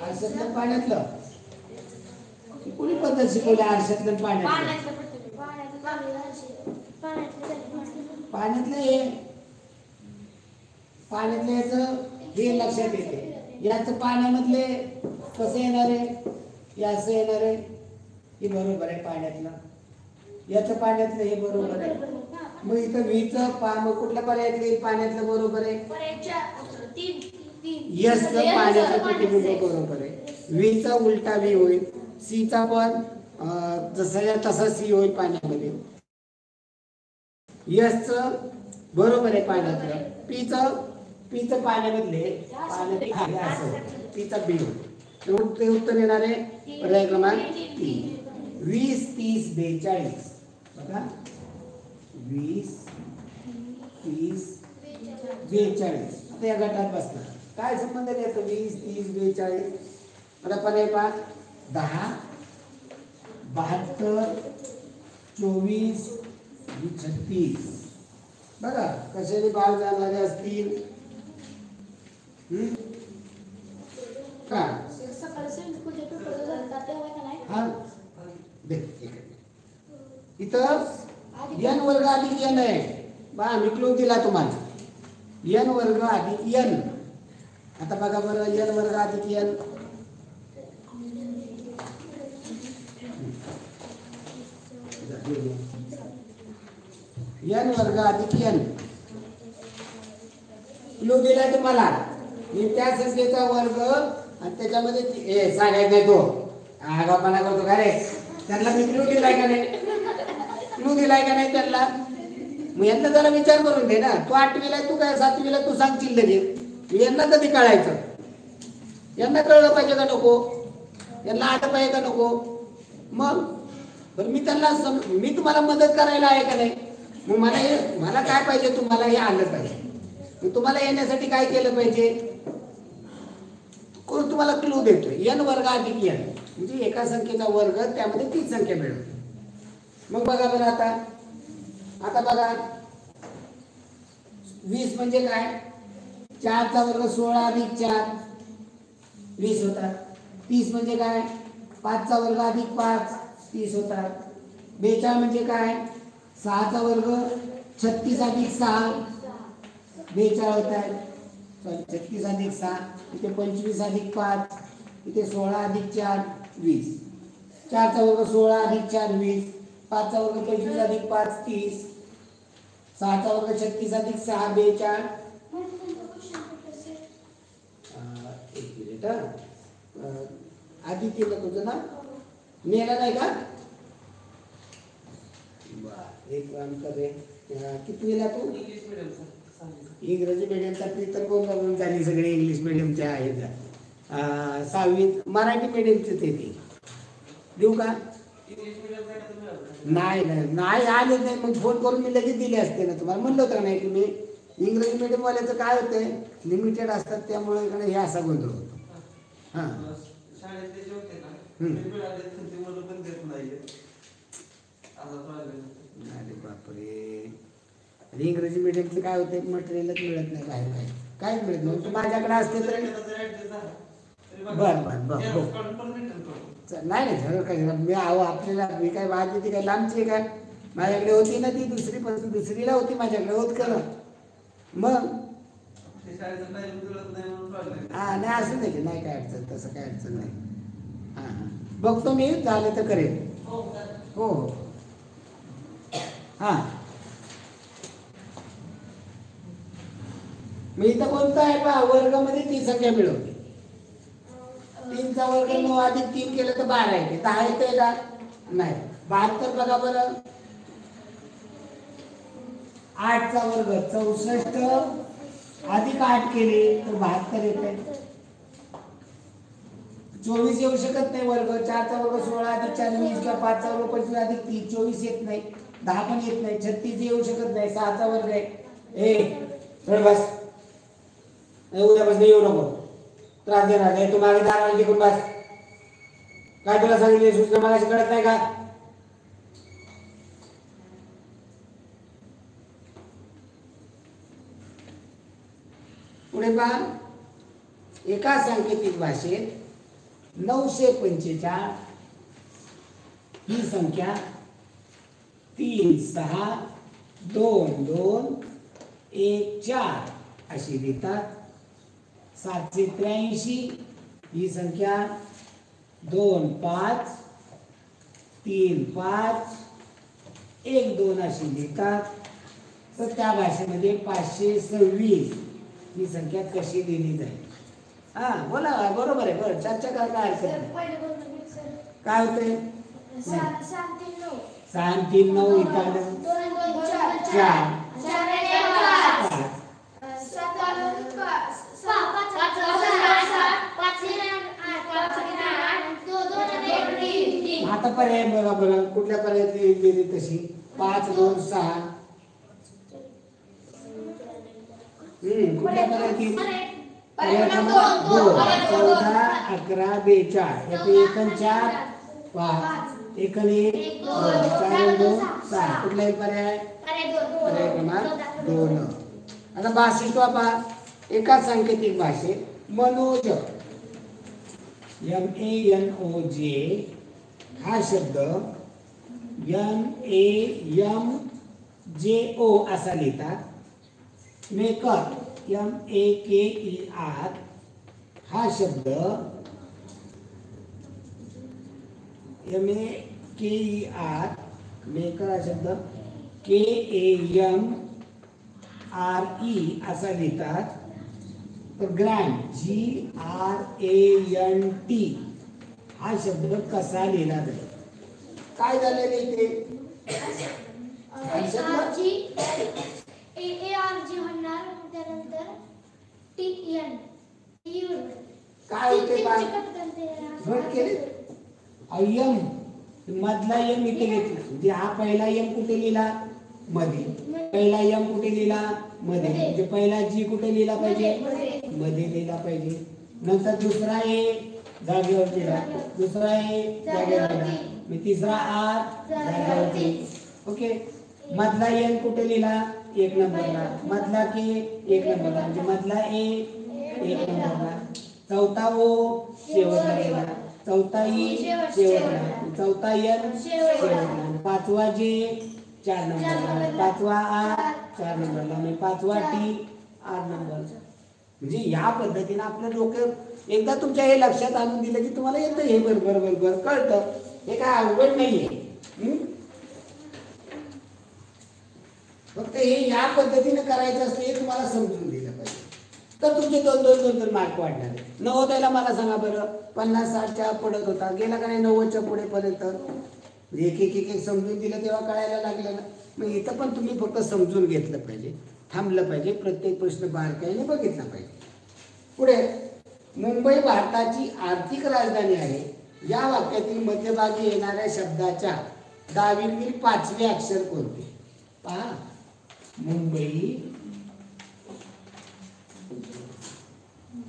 आरशातलं पाण्यातलं कोणी पद्धत शिकवली? आरशातलं पाण्यातलं पाण्यातलं हे पाण्यातलं याचं हे लक्षात येते. याचं पाण्यामधले कसं येणार आहे? याचं येणार आहे. हे बरोबर आहे पाण्यातलं. याचं पाण्यातलं हे बरोबर आहे. मग इथं व्हीचं मग कुठल्या पर्यायातलं पाण्यातलं बरोबर आहे? यसचं पाण्याचं प्रतिबिंब बरोबर आहे. व्हीचा उलटा व्ही होईल. सीचा पण जसा तसा सी होईल पाण्यामध्ये. यसचं बरोबर आहे पाण्यातलं. पीचं पाण्यामधले पीचा बी होईल. ते उत्तर येणार आहे पर्याय क्रमांक 3. 20, 30, 42. बघा 20, 30, 42. आता या गटात बसणार. काय संबंध येतो 20, 30, 42? आता पर्याय पहा 10, 72, 24, 36. बघा कशाने बाळ जाणारे असतील का? हा इथं n वर्ग अधिक n आहे. बा मी क्लू दिला तुम्हाला. n वर्ग अधिक n. आता बघा बरं n वर्ग अधिक n. n वर्ग अधिक n क्लू दिलाय तुम्हाला. मी त्या संख्येचा वर्ग आणि त्याच्यामध्ये सांगायचं नाही तो आगापणा करतो का रे? त्यांना मी क्लू दिलाय का नाही? क्लू दिलाय का नाही त्यांना? मग यांना जरा विचार करून दे ना. तू 8वीला तू काय 7वीला तू सांगशील लगेच. यांना कधी कळायचं? यांना कळलं पाहिजे का नको? यांना आलं पाहिजे का नको? मग बरं मी तुम्हाला मदत करायला आहे का नाही? मग मला काय पाहिजे? तुम्हाला हे आलं पाहिजे. मग तुम्हाला येण्यासाठी काय केलं पाहिजे? कोण तुम्हाला क्लू देतोय? n वर्ग अधिक n म्हणजे एका संख्येचा वर्ग त्यामध्ये तीच संख्या मिळवते. मग बघा बरं आता बघा 20 म्हणजे काय? 4चा वर्ग 16 अधिक 4 20 होतात. 30 म्हणजे काय? 5चा वर्ग अधिक 5 30 होतात. 42 म्हणजे काय? 6चा वर्ग 36 अधिक 6 42 होतात. 36 अधिक 6 इथे 25 अधिक 5 इथे 16 अधिक 4 20. 4चा वर्ग 16 अधिक 4 20. 5चा वर्ग 25 अधिक 5 30. 6चा वर्ग 36 अधिक 6 42. एक मिनिट आधी केलं तुझं ना? नेला नाही का? एक काम कर रे. कितवीला तू? इंग्रजी मीडियमचा तर कोण झाली सगळे इंग्लिश मीडियमच्या आहेत. 6वी मराठी मीडियमचे ते देऊ का? नाही आले नाही. मग फोन करून मी लगेच दिले असते ना. तुम्हाला म्हणलं होतं नाही तुम्ही इंग्रजी मीडियमवाल्याचं काय होतंय लिमिटेड असतात त्यामुळे हे असा गोंधळ होतो. हां अरे बापरे आणि इंग्रजी मीडियमचं काय होतं, मटेरियलच मिळत नाही बाहेर, काय काहीच मिळत नाही. तू माझ्याकडे असते तर बरं बरं बरं हो नाही नाही झालं काय मी आहो आपल्याला मी काय माझी ती काय लांबची काय माझ्याकडे होती ना ती दुसरीपासून दुसरीला होती माझ्याकडे होत करा मग हा नाही असं नाही की नाही काय अडचण तसं काय अडचण नाही. हां हां बघतो मी झालं तर करेन. हो हो हां मी इथं कोणतं आहे पहा वर्गामध्ये ती संख्या मिळवते. 3चा वर्ग 9 अधिक 3 केलं तर 12 येते. 10 येते का नाही. 72 बघा बरं 8चा वर्ग 64 अधिक 8 केले तर 72 येते. 24 येऊ शकत नाही वर्ग. 4चा वर्ग 16 अधिक 4 20 किंवा 5चा वर्ग 25 अधिक 30 24 येत नाही. 10 पण येत नाही. 36 येऊ शकत नाही. 6चा वर्ग आहे. चल बस उद्यापासून येऊ नको त्रास देणार नाही. तू मागे दाराला टिकून बस. काय तुला सांगितले सूचना मला कळत नाही का. पुढे पहा एका सांकेतिक भाषेत 945 ही संख्या 3 6 2 2 1 4 अशी लिहितात. 783 ही संख्या 2 5 3 5 1 2 अशी लिहितात. तर त्या भाषेमध्ये 526 ही संख्या कशी लिहिली जाईल. हा बोला बरोबर आहे. बरं चर्चा काय काय अडचण काय होते 6 3 9 इथं 4 आता पर्याय बघा बरं कुठल्या पर्यायातली लिहिली तशी 5 2 6 कुठल्या पर्यायातली 2 14 11 42 याचे एकूण 4 5 एकूण 1 4 2 6 कुठलाही पर्याय पर्याय क्रमांक 2. आता 62 पहा एका सांकेतिक भाषेत मनोज MANOJ हा शब्द MAMJO असा लिहितात. मेकर MAKER हा शब्द MAKER मेकर हा शब्द KAMRE असा लिहितात. तर ग्रँड GRANT हा शब्द कसा लिहिला जातो. काय झालेलं इथे काय होते घट केले यम मधला यम इथे घेतला म्हणजे हा पहिला यम कुठे लिहिला मध्ये. पहिला यम कुठे लिहिला मध्ये म्हणजे पहिला जी कुठे लिहिला पाहिजे मध्ये लिहिला पाहिजे. नंतर दुसरा ए जागेवर लिहिला. दुसरा ए जागेवर लिहिला. मी तिसरा आर जागेवरती. ओके मधला एन कुठे लिहिला 1 नंबरला. मधला के 1 नंबरला म्हणजे मधला ए 1 नंबरला. चौथा ओ शेवटला गेला. चौथा ई शेवटला. चौथा एन शेवटला. पाचवा जे 4 नंबरला. पाचवा आर 4 नंबरला. म्हणजे पाचवा टी 8 नंबरला. म्हणजे या पद्धतीने आपलं डोकं एकदा तुमच्या हे लक्षात आणून दिलं की तुम्हाला येतं हे बरोबर बरोबर कळतं. हे काय अवघड नाहीये. फक्त हे या पद्धतीने करायचं असतं हे तुम्हाला समजून दिलं पाहिजे. तर तुमचे 2 मार्क वाढणार. नवोदयला मला सांगा बरं 50-60च्या पडत होता गेला का नाही 90च्या पुढे पर्यंत. एक एक एक समजून दिलं तेव्हा कळायला लागलं ना. मग इथं पण तुम्ही फक्त समजून घेतलं पाहिजे. थांबलं पाहिजे. प्रत्येक प्रश्न बारकाईने बघितला पाहिजे. पुढे मुंबई भारताची आर्थिक राजधानी आहे या वाक्यातील मध्यभागी येणाऱ्या शब्दाच्या डावीकडील 5वे अक्षर कोणते. पहा मुंबई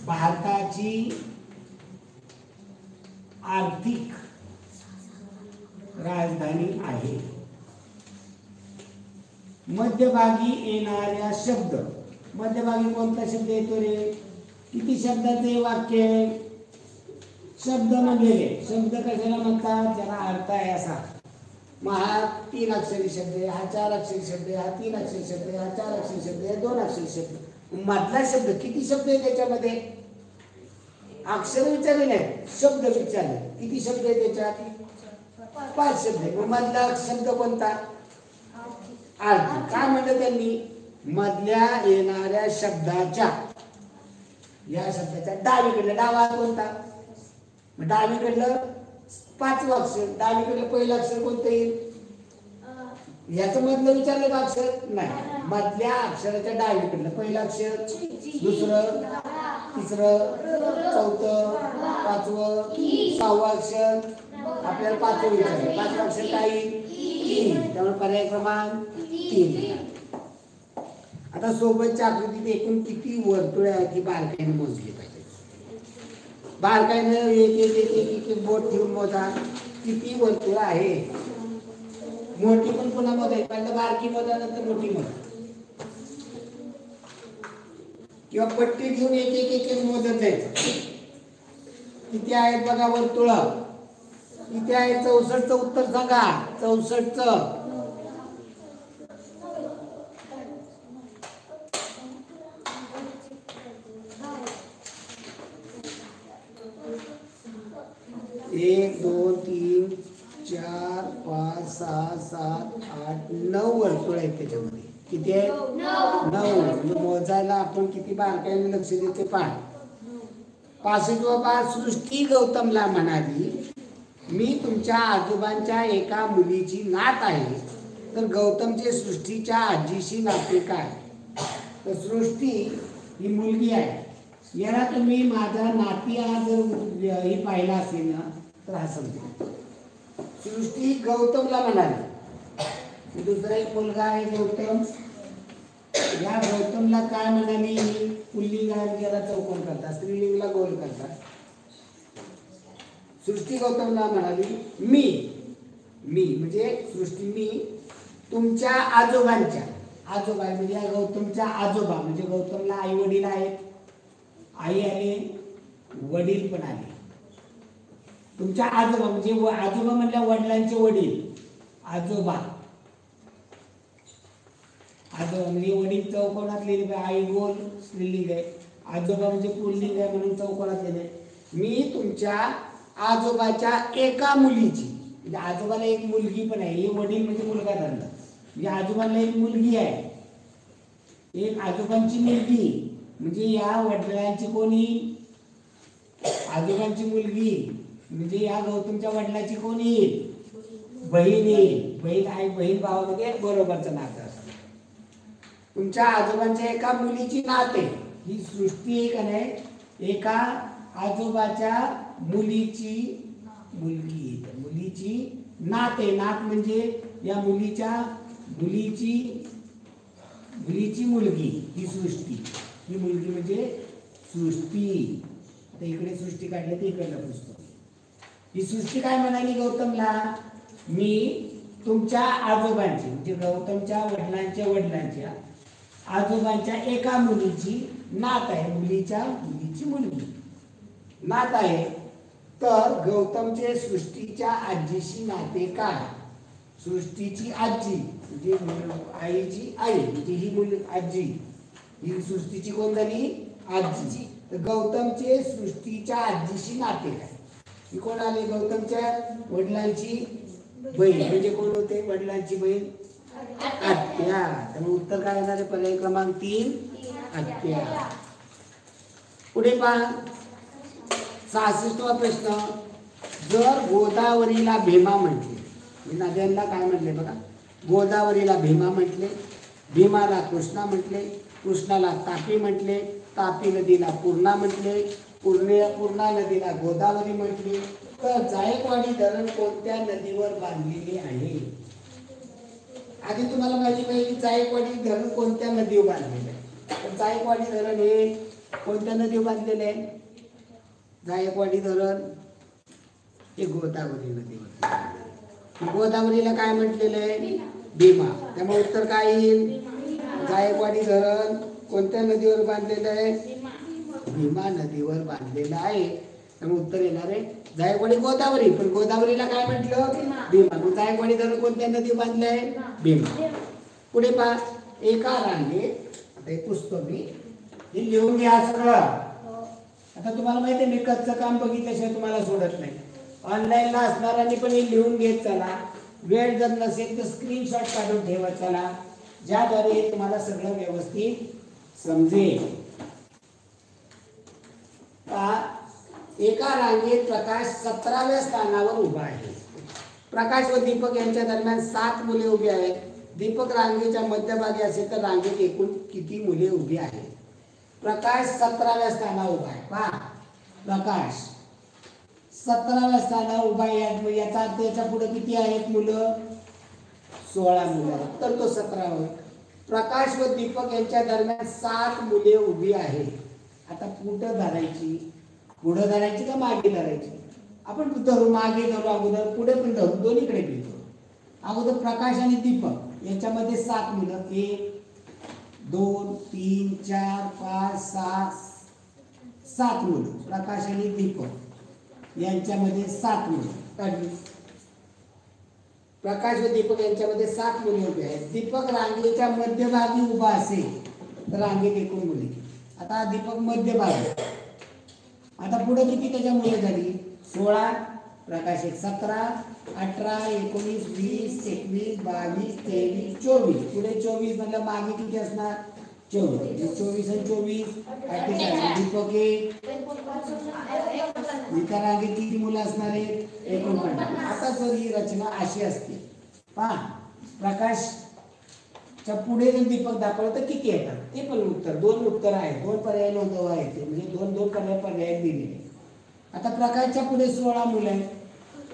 भारताची आर्थिक राजधानी आहे मध्यभागी येणाऱ्या शब्द. मध्यभागी कोणता शब्द येतो रे? किती शब्दाचे वाक्य आहे? शब्द म्हणलेले. शब्द कशाला म्हणतात? ज्याला अर्थ आहे असा. मग हा 3 अक्षरी शब्द आहे, हा 4 अक्षरी शब्द आहे, हा 3 अक्षरी शब्द आहे, हा 4 अक्षरी शब्द आहे, 2 अक्षरी शब्द. मधला शब्द किती शब्द आहे त्याच्यामध्ये? अक्षर विचारले नाही, शब्द विचारले. किती शब्द आहे त्याच्यात? 5 शब्द आहे. मग मधला शब्द कोणता? अर्थ. काय म्हणलं त्यांनी? मधल्या येणाऱ्या शब्दाच्या, या शब्दाच्या डावीकडलं. डावा कोणता? मग डावीकडलं 5वं अक्षर. डावीकडलं पहिलं अक्षर कोणतं येईल? याचं मधलं विचारलं का अक्षर? नाही. मधल्या अक्षराच्या डावीकडलं पहिलं अक्षर, दुसरं, तिसरं, चौथं, 5वं, 6वं अक्षर. आपल्याला 5वं विचारलं. 5वं अक्षर काय येईल? 3. त्यामुळे पर्याय क्रमांक 3. आता सोबतच्या आकृतीत एकूण किती वर्तुळे आहेत ही बारकाईने मोजली पाहिजे. बारकाईने एक बोट ठेवून मोजा किती वर्तुळ आहे. मोठी पण पुन्हा मोजायची. पहिल्यांदा बारकी मोजा, नंतर मोठी मोजा. किंवा पट्टी घेऊन एक मोजत जायचं. किती आहेत बघा वर्तुळ? किती आहे? 64चं उत्तर सांगा. 64चं. एक, 2, 3, 4, 5, 6, 7, 8, 9 वर्तुळ आहेत त्याच्यामध्ये. किती आहे? 9. म्हणजे मोजायला आपण किती बारकाईने लक्ष देते पहा. 65 पास. सृष्टी गौतमला म्हणाली, मी तुमच्या आजोबांच्या एका मुलीची नात आहे, तर गौतमचे सृष्टीच्या आजीशी नाते काय? तर सृष्टी ही मुलगी आहे. याला तुम्ही माझा नाती जर ही पाहिला असेल ना तर हा समजेल. सृष्टी गौतमला म्हणाली. दुसरा एक मुलगा आहे गौतम. या गौतमला काय म्हणाली? पुल्लिंगाला चौकोन करतात, स्त्रीलिंगला गोल करतात. सृष्टी गौतमला म्हणाली, मी म्हणजे सृष्टी मी तुमच्या आजोबांच्या, आजोबा म्हणजे या गौतमच्या आजोबा म्हणजे गौतमला आई वडील आहेत. आई आले, वडील पण आले. तुमच्या आजोबा म्हणजे आजोबा म्हणल्या वडिलांचे वडील. आजोबा म्हणजे वडील चौकोनातले, आई गोल स्त्रीलिंग आहे. आजोबा म्हणजे पुल्लिंग आहे म्हणून चौकोनातले. मी तुमच्या आजोबाच्या एका मुलीची, म्हणजे आजोबाला एक मुलगी पण आहे. हे वडील म्हणजे मुलगा धरला. म्हणजे आजोबाला एक मुलगी आहे, एक आजोबांची मुलगी. म्हणजे या वडिलांची कोणी? आजोबांची मुलगी. म्हणजे या गौतमच्या वडिलांची कोणी? बहिणी. बहीण आहे, बहीण भावामध्ये बरोबरचं नातं असतं. तुमच्या आजोबांच्या एका मुलीची नात आहे. ही सृष्टी एक आहे, एका आजोबाच्या मुलीची मुलगी, मुलीची नात आहे. नात म्हणजे या मुलीची मुलगी ही सृष्टी. ही मुलगी म्हणजे सृष्टी. आता इकडे सृष्टी काढली तर इकडला पुस्तक. ही सृष्टी काय म्हणाली गौतमला? मी तुमच्या आजोबांची म्हणजे गौतमच्या वडिलांच्या आजोबांच्या एका मुलीची नात आहे. मुलीची मुलगी नात आहे. तर गौतमचे सृष्टीच्या आजीशी नाते काय? सृष्टीची आजी म्हणजे आईची आई म्हणजे ही आजी. ही सृष्टीची कोण झाली? आजी. तर गौतमचे सृष्टीच्या आजीशी नाते काय? ही कोण आले? गौतमच्या वडिलांची बहीण. म्हणजे कोण होते? वडिलांची बहीण आत्या. त्यामुळे उत्तर काय येणार आहे? पर्याय क्रमांक 3 आत्या. पुढे पहा 66वा प्रश्न. जर गोदावरीला भीमा म्हटले, नद्यांना काय म्हटले बघा? गोदावरीला भीमा म्हटले, भीमाला कृष्णा म्हटले, कृष्णाला तापी म्हटले, तापी नदीला पूर्णा म्हटले, पूर्णा नदीला गोदावरी म्हटले, तर जायकवाडी धरण कोणत्या नदीवर बांधलेले आहे? आधी तुम्हाला माहिती पाहिजे जायकवाडी धरण कोणत्या नदीवर बांधलेले आहे. तर जायकवाडी धरण हे कोणत्या नदीवर बांधलेले आहे? जायकवाडी धरण हे गोदावरी नदीवर. गोदावरीला काय म्हटलेलं आहे? भीमा. त्यामुळे उत्तर काय येईल? जायकवाडी धरण कोणत्या नदीवर बांधलेलं आहे? भीमा नदीवर बांधलेलं आहे. त्यामुळे उत्तर येणार आहे जायकवाडी गोदावरी. पण गोदावरीला काय म्हटलं? भीमा. मग जायकवाडी धरण कोणत्या नदी बांधले आहे? भीमा. पुढे पहा, एका रांगेत, आता हे पुस्तक मी हे लिहून घ्या सगळं. आता तुम्हाला माहिती आहे मी कच्चं काम बघितल्याशिवाय तुम्हाला सोडत नाही. ऑनलाईनला असणाऱ्यांनी पण हे लिहून घेत चला. वेळ जर नसेल तर स्क्रीनशॉट काढून ठेवत चला, ज्याद्वारे तुम्हाला सगळं व्यवस्थित समजेल. एका रांगेत प्रकाश 17व्या स्थानावर उभा आहे. प्रकाश व दीपक यांच्या दरम्यान 7 मुले उभी आहेत. दीपक रांगेच्या मध्यभागी असेल तर रांगेत एकूण किती मुले उभी आहेत? प्रकाश 17व्या स्थानावर उभा आहे. पहा, प्रकाश 17व्या स्थानावर उभा आहे. याचा अर्थ याच्या पुढे किती आहेत मुलं? 16 मुलं. तर तो 17वा. प्रकाश व दीपक यांच्या दरम्यान 7 मुले उभी आहेत. आता कुठं धरायची? पुढे धरायची का मागे धरायची? आपण धरू, मागे धरू, अगोदर पुढे पण धरू, दोन्हीकडे घेतो. अगोदर प्रकाश आणि दीपक यांच्यामध्ये 7 मुलं. 1 2 3 4 5 6 7 मुलं. प्रकाश आणि दीपक यांच्यामध्ये 7 मुलं. प्रकाश व दीपक यांच्यामध्ये 7 मुले उभी आहेत. दीपक रांगेच्या मध्यभागी उभा असेल तर रांगेत एकूण मुले. आता दीपक मध्यभागी. आता पुढे किती त्याच्या मुले झाली? 16. प्रकाश 17 18 19 20 21 22 23 24. पुढे 24 मतलब मागे किती असणार? 24. 24 आणि 24 दीपक 1. इतर रांगेत किती मुलं असणार आहेत? 49. आता जर ही रचना अशी असते, पहा, प्रकाश पुढे जर दीपक दाखवलं तर किती येतात ते पण उत्तर. 2 उत्तर आहेत, 2 पर्याय नोंदवा येते, म्हणजे 2 पर्याय दिलेले. आता प्रकाशच्या पुढे 16 मुलं आहेत.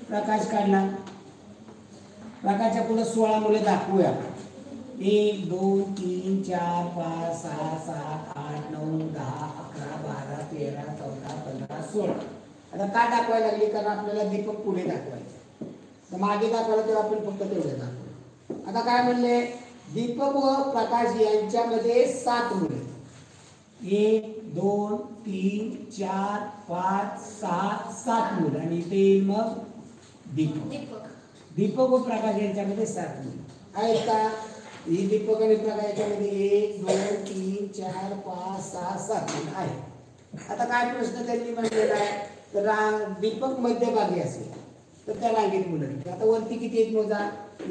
प्रकाश काढला, प्रकाशच्या पुढे 16 मुलं दाखवूया. 1 2 3 4 5 6 7 8 9 10 11 12 13 14 15 16. आता का दाखवायला लागली? कारण आपल्याला दीपक पुढे दाखवायचं, तर मागे दाखवायला तेव्हा आपण फक्त तेवढे दाखवू. आता काय म्हणले? दीपक व प्रकाश यांच्यामध्ये 7 मुले. 1 2 3 4 5 6 7 मुलं. आणि ते मग दीपक व प्रकाश यांच्यामध्ये 7 मुले आहेत का? ही दीपक आणि प्रकाश यांच्यामध्ये 1 2 3 4 5 6 7 मुलं आहेत. आता काय प्रश्न त्यांनी म्हटलेला आहे? तर दीपक मध्यभागी असेल तर त्या रांगेत मुलं. आता वरती किती आहेत मोजा?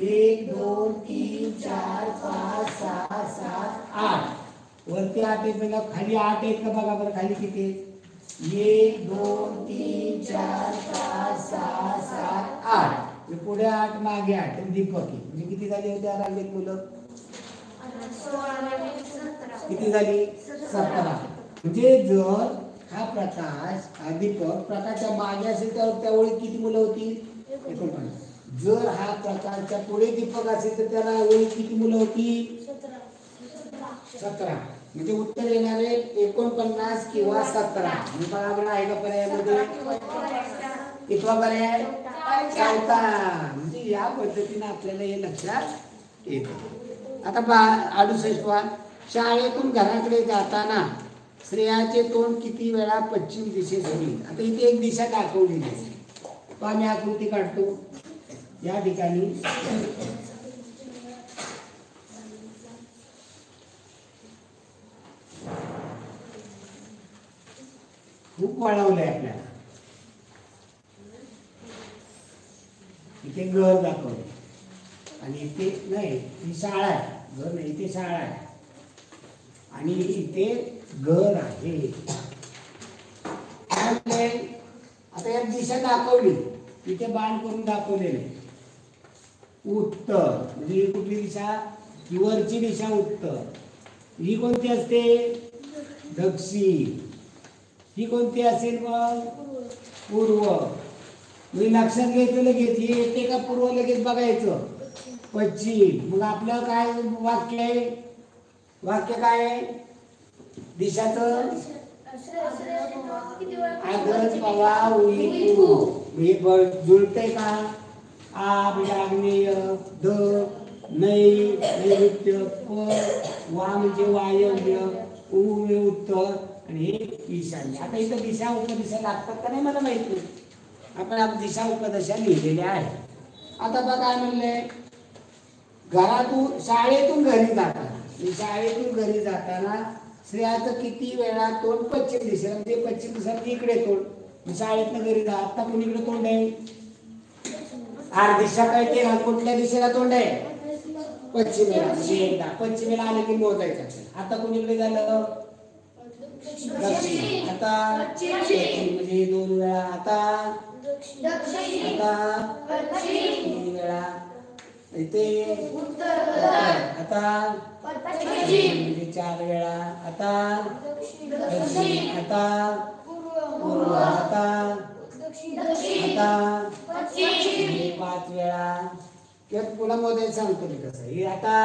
1 2 3 4 5 6 7 8. वरती 8 आहेत बघा, खाली 8 आहेत का बघा बरं, खाली किती आहेत? 1 2 3 4 5 6 7 8. पुढे 8 मागे 8. दीपक आहे म्हणजे किती झाली होती त्या रांगेत मुलं? किती झाली? 17. म्हणजे जर हा प्रकाश, हा दीपक प्रकाशच्या मागे असेल तर त्या ओळीत किती मुलं होती? 49. जर हा प्रकाशच्या पुढे दीपक असेल तर त्याला ओळीत किती मुलं होती? 17. म्हणजे उत्तर येणार आहे 49 किंवा 17. बरोबर आहे का पर्यायामध्ये? कितवा पर्याय? 4था. म्हणजे या पद्धतीने आपल्याला हे लक्षात येतं. आता 68वा. शाळेतून घराकडे जाताना श्रेयाचे तोंड किती वेळा पश्चिम दिशेस होईल? आता इथे एक दिशा दाखवलेली आहे. पहा, मी आकृती काढतो. या ठिकाणी खूप वळवलंय आपल्याला. इथे घर दाखवले आणि इथे नाही, ही शाळा आहे. घर नाही, इथे शाळा आहे आणि इथे घर आहे. आता या दिशा दाखवली, इथे बाण करून दाखवलेले. उत्तर म्हणजे ही कुठली दिशा? ही वरची दिशा उत्तर. ही कोणती असते? दक्षिण. ही कोणती असेल मग? पूर्व. म्हणजे लक्षात घ्यायचं लगेच, हे येते का पूर्व लगेच बघायचं. पश्चिम. मग आपलं काय वाक्य आहे? वाक्य काय आहे दिशाचं? आगन पवा उई. हे जुळतंय का? आ म्हणजे आग्नेय, द नैऋत्य, वा म्हणजे वायव्य, उ म्हणजे उत्तर आणि हे ईशान्य. आता इथं दिशा उपदिशा लागतात का नाही मला माहित नाही. आपण दिशा उपदिशा लिहिलेल्या आहे. आता बघा काय म्हणलंय, घरातून शाळेतून घरी जाताना, शाळेतून घरी जाताना स्त्रियाचं किती वेळा तोंड पश्चिम दिशेला, म्हणजे पश्चिम दिशा इकडे तोंड. शाळेतनं घरी जा, आता कुणीकडे तोंड आहे? दिशा कळते का कुठल्या दिशेला तोंड आहे? पश्चिमेला. एकदा पश्चिमेला आले की मोजायचं. आता कुणीकडे झालं? दक्षिण. आता म्हणजे 2 वेळा. आता 3 वेळा. इथे आता म्हणजे 4 वेळा. आता पूर्व. आता 5 वेळा. किंवा पुन्हा मोजायला सांगतो मी कसं. हे आता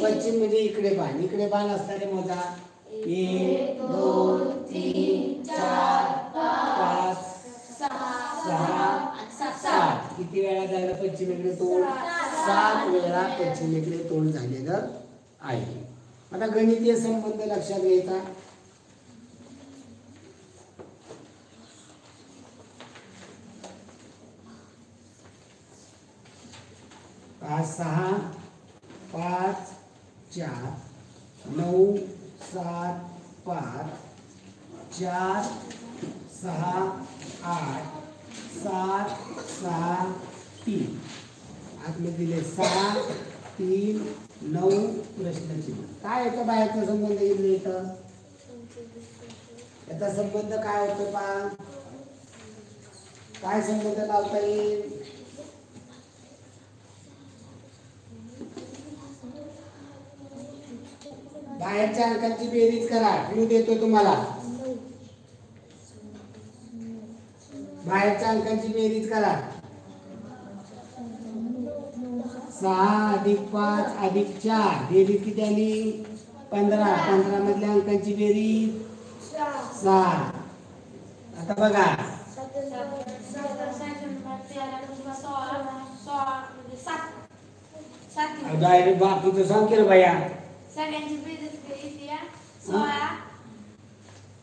पश्चिम म्हणजे इकडे बाण असणारे मोजा. 1 2 3 4 5 6 7. किती वेळा झालं पश्चिमेकडे तोंड? 7 वेळा पश्चिमेकडे तोंड झालेलं आहे. आता गणितीय संबंध लक्षात घ्यायचा. आज 6 5 4 9 7 5 4 6 8 7 6 3. आतमध्ये दिले 6 3 9 प्रश्नचिन्ह. काय याचा बाहेरचा संबंध घेतला इथं? याचा संबंध काय होतो पहा. काय संबंध लावता येईल? बाहेरच्या अंकांची बेरीज करा. क्लू देतो तुम्हाला. बाहेरच्या अंकांची बेरीज करा. 6 + 5 + 4 बेरीज किती आली? 15. 15 मधल्या अंकांची बेरीज 6. आता बघा डायरेक्ट बापूचं सांग केलं बाया. सगळ्यांची बेरीज किती आहे? 16.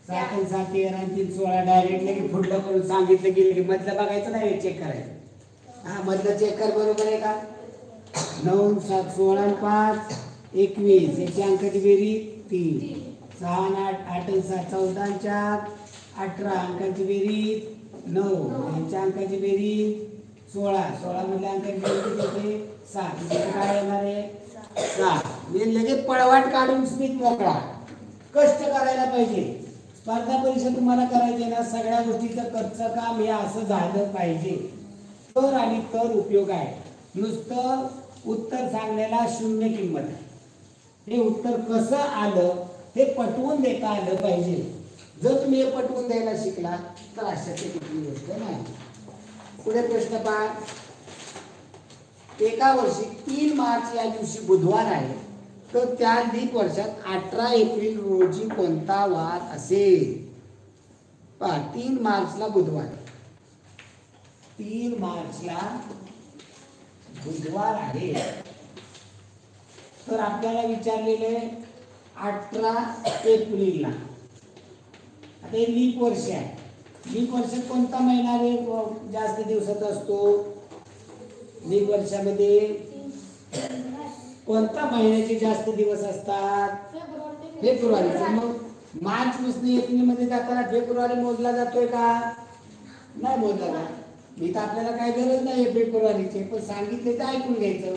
7 आणि 7 13 आणि 3 16. डायरेक्ट लगे पुढलं करून सांगितलं की मधलं बघायचं नाही, चेक करायचं. हा मधलं चेक कर. बरोबर आहे का? 9 7 16 आणि 5 21. याची अंकाची बेरीज 3. 6 आणि 8 8 आणि 7 14 आणि 4 18. अंकाची बेरीज 9. यांच्या अंकाची बेरीज 16. 16 मधल्या अंकाची बेरीज किती होते? 7. म्हणजे काय येणार आहे? 7. म्हणजे लगेच पळवाट काढून स्मित मोकळा. कष्ट करायला पाहिजे. स्पर्धा परीक्षा तुम्हाला करायची ना, सगळ्या गोष्टीचं कच्चं काम हे असं झालं पाहिजे तर आणि तर उपयोग आहे. नुसतं उत्तर सांगण्याला 0 किंमत आहे. हे उत्तर कसं आलं हे पटवून देता आलं पाहिजे. जर तुम्ही हे पटवून द्यायला शिकला तर अशक्य कुठली गोष्ट नाही. पुढे प्रश्न पहा. एका वर्षी 3 मार्च या दिवशी बुधवार आहे, तर त्या दीप वर्षात 18 एप्रिल रोजी कोणता वार असेल? पहा 3 मार्चला बुधवार. 3 मार्चला बुधवार आहे, तर आपल्याला विचारलेले 18 एप्रिलला. आता हे लीप वर्ष आहे. लीप वर्षात कोणता महिना रे जास्त दिवसाचा असतो? लीप वर्षामध्ये कोणत्या महिन्याचे जास्त दिवस असतात? फेब्रुवारी. मग मार्च पासून एप्रिल मध्ये जाताना फेब्रुवारी मोजला जातोय का? नाही मोजला जात. इथं आपल्याला काय गरज नाही फेब्रुवारीचे, पण सांगितले तर ऐकून घ्यायचं.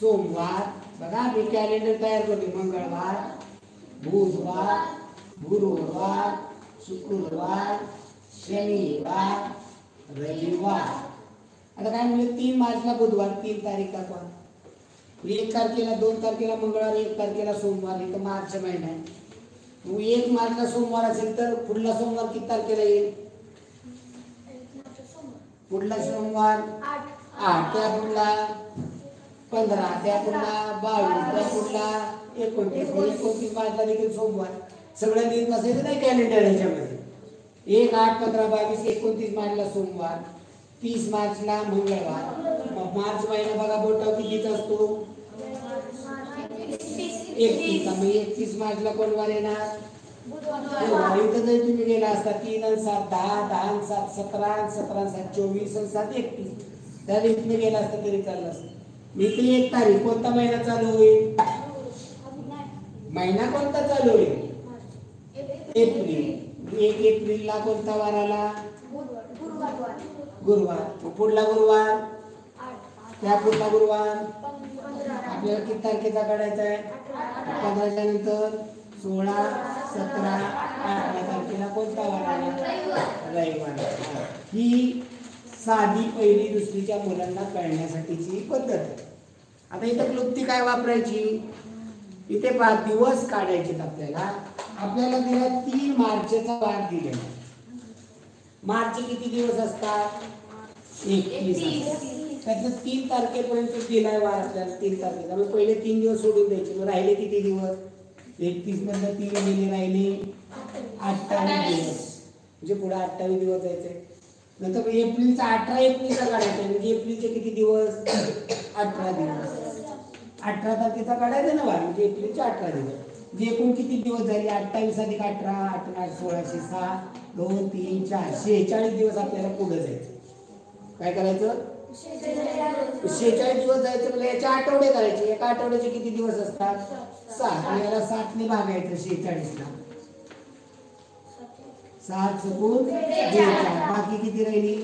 सोमवार बघा मी कॅलेंडर तयार करतो. मंगळवार बुधवार गुरुवार शुक्रवार शनिवार रविवार. आता काय म्हणजे 3 मार्चला बुधवार 3 तारीख दाखवा. 1 तारखेला 2 तारखेला मंगळवार 1 तारखेला सोमवार. इथं मार्च महिना आहे. मग 1 मार्चला सोमवार असेल तर पुढला सोमवार किती तारखेला येईल? पुढला सोमवार 8. त्या पुढला 15. त्या पुढला 22. त्या पुढला 29. 29 मार्चला देखील सोमवार. सगळं दिन बसायचं नाही कॅलेंडर ह्याच्यामध्ये. 1, 8, 15, 22, 29 मार्चला सोमवार, 30 मार्चला मंगळवार. मग मार्च महिना बघा बोटा कितीचा असतो? 31. मग 31 मार्चला कोण वार येणार? बुधवार. इथं जर तुम्ही गेला असता 3 आणि 7 10, 10 आणि 7 17, 17 आणि 7 24 आणि 7 31, त्या दिवशी गेला असता तरी चाललं असतं. इथे 1 तारीख कोणता महिना चालू होईल? महिना कोणता चालू होईल? एप्रिल. 1 एप्रिलला कोणता वार आला? गुरुवार. मग पुढला गुरुवार, त्या पुढला गुरुवार आपल्याला किती तारखेचा काढायचा आहे? 15च्या नंतर 16, 17, 18 तारखेला कोणता वार आला? रविवार. ही साधी पहिली दुसरीच्या मुलांना कळण्यासाठीची पद्धत आहे. आता इथं क्लुप्ती काय वापरायची? इथे 5 दिवस काढायचे आपल्याला. आपल्याला दिला 3 मार्चचा वार दिलेला. मार्च किती दिवस असतात? 21. त्यातलं 3 तारखेपर्यंत दिलाय वार आपल्याला. 3 तारखेला मग पहिले 3 दिवस सोडून द्यायचे. मग राहिले किती दिवस? 31 मधलं 3 गेले, राहिले 28 दिवस. म्हणजे पुढे 28 दिवस जायचे. नंतर एप्रिलचा 18 एप्रिलचा काढायचा. म्हणजे एप्रिलचे किती दिवस? 18 दिवस. 18 तारखेचा काढायचा ना वार, म्हणजे एप्रिलचे 18 दिवस. म्हणजे एकूण किती दिवस झाले? 28 अधिक 18, 18, 16, 6, 2, 3, 4, 46 दिवस आपल्याला पुढे जायचं. काय करायचं? 46 दिवस जायचं. म्हणजे याचे आठवडे करायचे. एका आठवड्याचे किती दिवस असतात? 7. याला 7 ने भागायचं 46 ला. 7 चुकून 4. बाकी किती राहिली?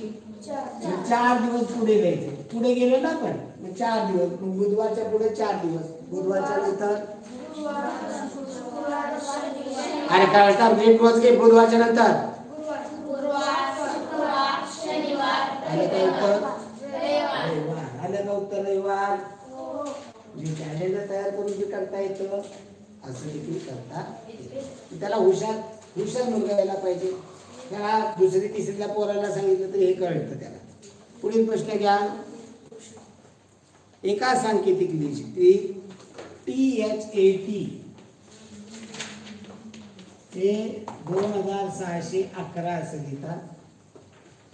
4 दिवस पुढे जायचे. पुढे गेलो ना आपण, मग 4 दिवस. मग बुधवारच्या पुढे 4 दिवस. बुधवारच्या नंतर अरे काय म्हणतात? नीट रोज घे. बुधवारच्या नंतर आलं का उत्तर? रविवार. आलं का उत्तर? रविवार. जे कॅलेंडर तयार करून जे करता येतं असं देखील करता येतं. त्याला हुशार मुलगा यायला पाहिजे. त्याला दुसरी तिसरीला पोराला सांगितलं तरी हे कळतं त्याला. पुढील प्रश्न घ्या. एका सांकेतिक लिस्टीत THAT हे 2611 असं लिहितात.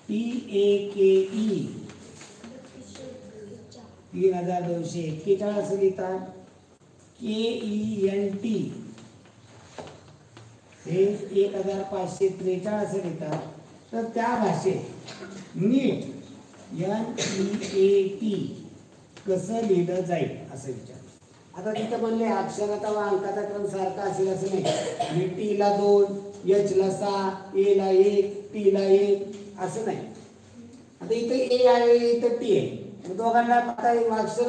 TAKE 3241 असं लिहितात. KENT हे 1543 असं लिहितात. तर त्या भाषेत नीट NEAT कसं लिहिलं जाईल असं विचार. आता तिथं म्हणले अक्षराचा व अंकाचा क्रम सारखा असेल असं नाही. म्हणजे T ला 2, H ला 6, A ला 1, T ला 1 असं नाही. आता इथं A आहे, इथं T आहे. दोघांना आता अक्षर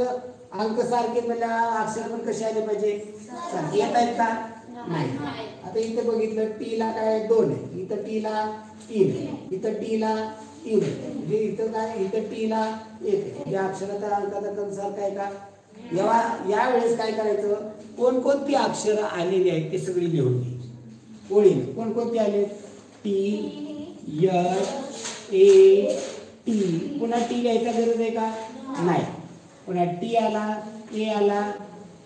अंक सारखे म्हणजे अक्षर पण कसे आले पाहिजे? सारखे येत आहेत का? नाही. आता इथे बघितलं T ला काय 2 आहे, इथं T ला 3 आहे, इथं T ला 3 आहे. म्हणजे इथं काय? इथं T ला 1 आहे. या अक्षराचा अंकाचा क्रम सारखा आहे का? या वेळेस काय करायचं? कोणकोणती अक्षरं आलेली आहेत ते सगळी लिहून घ्यायची ओळीने. कोणकोणती आले? T, H, A, T. पुन्हा T लिहायचा गरज आहे का? नाही. पुन्हा T आला, A आला,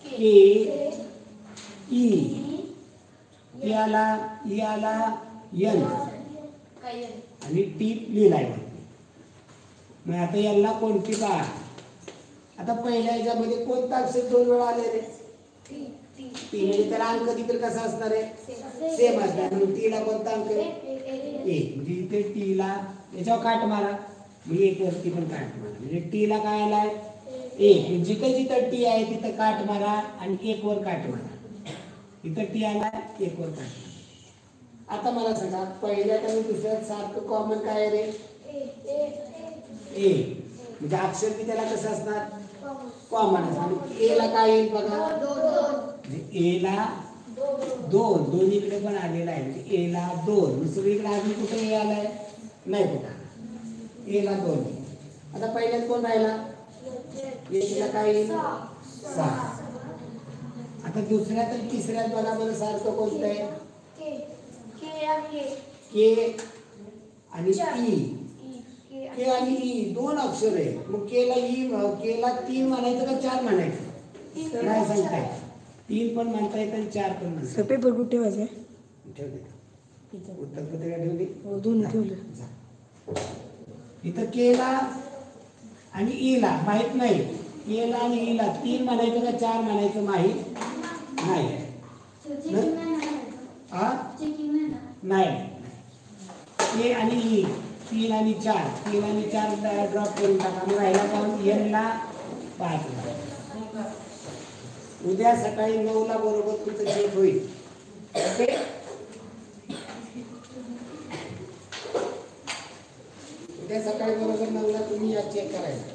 K, E, T आला, E आला, N आणि T लिहिलाय. मग आता याला कोणती पहा. आता पहिल्या ह्याच्यामध्ये कोणता अक्षर 2 वेळा आले रे? T. म्हणजे त्याला अंक देखील कसा असणार आहे? सेम असणार. म्हणून T ला कोणता अंक आहे? 1. म्हणजे इथे T ला याच्यावर काट मारा. म्हणजे 1 वरती पण काट मारा. म्हणजे T ला काय आलाय? 1. जिथं जिथं T आहे तिथं काट मारा आणि 1 वर काट मारा. इथं T आला 1 वर काट मारा. आता मला सांगा पहिल्यात आणि दुसऱ्यात सारखं कॉमन काय आहे रे? A. म्हणजे अक्षर की त्याला कसं असणार? कॉमन असणार. A ला काय येईल बघा? A ला 2. दोन्हीकडे पण आलेला आहे. म्हणजे A ला 2. दुसरीकडे अजून कुठे A आलाय? नाही कुठं. A ला 2. आता पहिल्यात कोण राहिला? H ला काय येईल? 6. आता दुसऱ्यात आणि तिसऱ्यात बघा बरं सारखं कोणतं आहे? K आणि E. K आणि E 2 अक्षर आहे. मग K ला 3 म्हणायचं का 4 म्हणायचं? काय सांगताय? 3 पण म्हणता येतं आणि 4 पण म्हणता येतं. पेपर कुठे ठेवायचं? ठेवले उत्तरपत्रिका ठेवली दोन्ही ठेवले. जा. इथं केला आणि ईला माहित नाही. केला आणि ईला 3 म्हणायचं का 4 म्हणायचं माहित नाही. हा नाही. के आणि ई 3 आणि 4 3 आणि 4 ड्रॉप करून टाका. आणि राहिला जाऊन एनला 5. उद्या सकाळी 9ला बरोबर तुमचं चेक होईल. ओके. उद्या सकाळी बरोबर 9ला तुम्ही या चेक करायचं.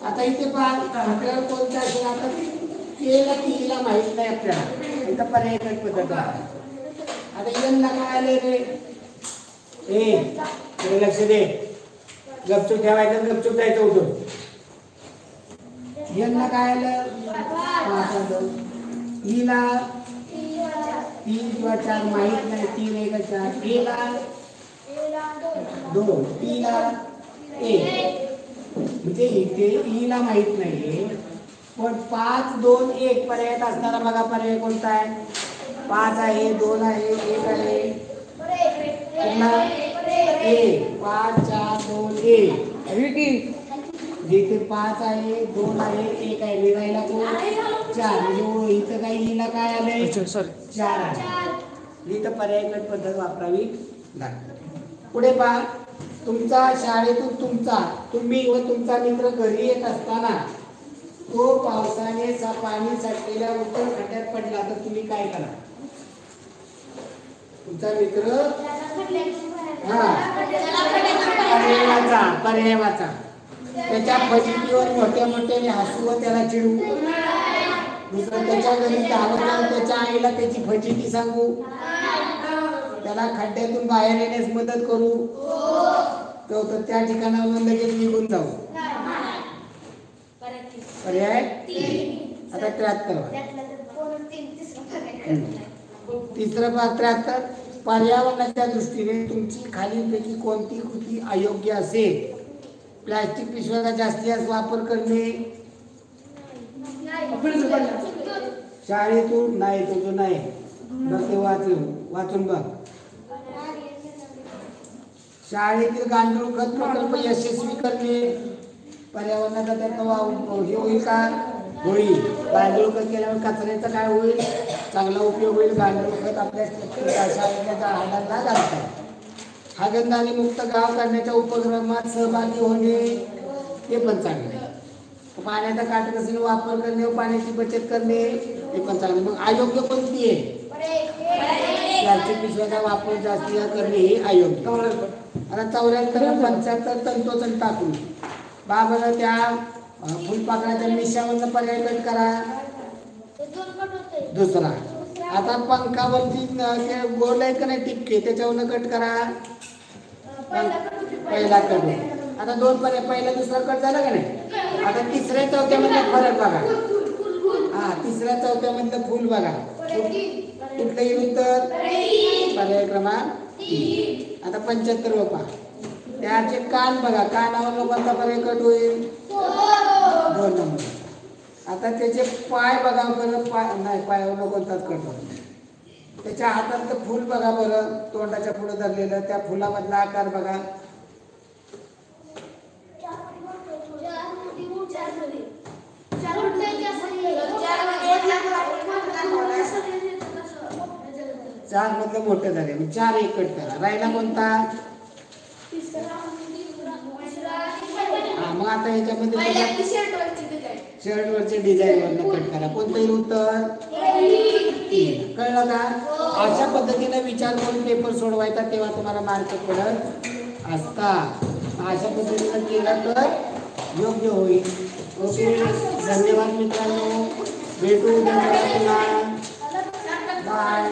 आता इथे पहा आपल्याला कोणता असेल. आता केला टीला माहित नाही आपल्याला. इथं पर्याय पद्धत आहे. आता एनला काय आले रे. ए लक्ष दे. गपचूप ठेवायचं गपचूप जायचं उठून. एनला काय आलं 5 आलं. ईला 3 किंवा 4 माहित नाही. 3 1 4. एला 2. टीला 1. म्हणजे इथे ईला माहित नाहीये. पण 5 2 1 पर्यायात असणारा बघा पर्याय कोणता आहे. 5 आहे 2 आहे 1 आहे. पुन्हा 1 5 4 2 1. जिथे 5 आहे 2 आहे 1 आहे. लिहायला कोण 4. म्हणजे इथं काय ईला काय आलंय 4 आहे. इथं पर्याय पद्धत वापरावी लागते. पुढे पहा. तुमचा शाळेतून तुम्ही व तुमचा मित्र घरी येत असताना तो पावसाने पाणी साठलेल्या उत्तर खड्ड्यात पडला तर तुम्ही काय करा. तुमचा मित्र पर्याय वाचा. त्याच्या फजितीवर मोठ्या मोठ्याने हसू व त्याला चिडू. दुसरं त्याच्या घरी धावत जाऊन त्याच्या आईला त्याची फजिती सांगू. त्याला खड्ड्यातून बाहेर येण्यास मदत करू. तर त्या ठिकाणावर लगेच निघून जाऊ. पर्याय आता 73. तिसरं 73. पर्यावरणाच्या दृष्टीने तुमची खालीलपैकी कोणती कृती अयोग्य असेल. प्लास्टिक पिशव्याचा जास्तीत वापर करणे. शाळेतून नाही तो नाही बघ ते वाचून बघ. शाळेतील गांडूळ खत प्रकल्प यशस्वी करणे. पर्यावरणाचा त्याचा हे होईल का होईल. गांडूळ खत केल्यावर कचऱ्याचा काय होईल चांगला उपयोग होईल. गांडूळ खत आपल्या शाळेच्या झाडांना घालतात. हागणदारी मुक्त गाव करण्याच्या उपक्रमात सहभागी होणे हे पण चांगलं आहे. पाण्याचा काटकसरीने वापर करणे व पाण्याची बचत करणे हे पण चांगलं. मग अयोग्य कोणती आहे. प्लास्टिक पिशव्याचा वापर जास्ती करणे हे अयोग्य. आता 74 75 तंतोतंत टाकून बाबा त्या फुलपाखराच्या मिशावरनं पर्याय कट करा. दुसरा आता पंखावरती ते गोल आहे का नाही टिपके त्याच्यावरनं कट करा. पहिला कट. आता 2 पर्याय पहिला दुसरा कट झाला का नाही. आता तिसऱ्या चौथ्यामधलं फरक बघा. तिसऱ्या चौथ्यामधलं फुल बघा कुठलं येईल उत्तर. पर्याय क्रमांक 3. आता 75 पहा. त्याचे कान बघा. कानावर कोणता पर्याय कट होईल 2 नंबर. आता त्याचे पाय बघा बरं. नाही पायावर कोणताच कट होईल. त्याच्या हातातलं फुल बघा बरं. तोंडाच्या पुढे धरलेलं त्या फुलामधला आकार बघा. चार मधलं मोठं झाले. 4 1 कट करा. राहिला कोणता. मग आता याच्यामध्ये शर्टवरचे डिझाईन वरनं कट करा. कोणतं येईल उत्तर 3. कळलं का. अशा पद्धतीने विचार करून पेपर सोडवायचा तेव्हा तुम्हाला मार्क पडत असतात. अशा पद्धतीने केलं तर योग्य होईल. ओके धन्यवाद मित्रांनो. भेटू उद्या पुन्हा. बाय.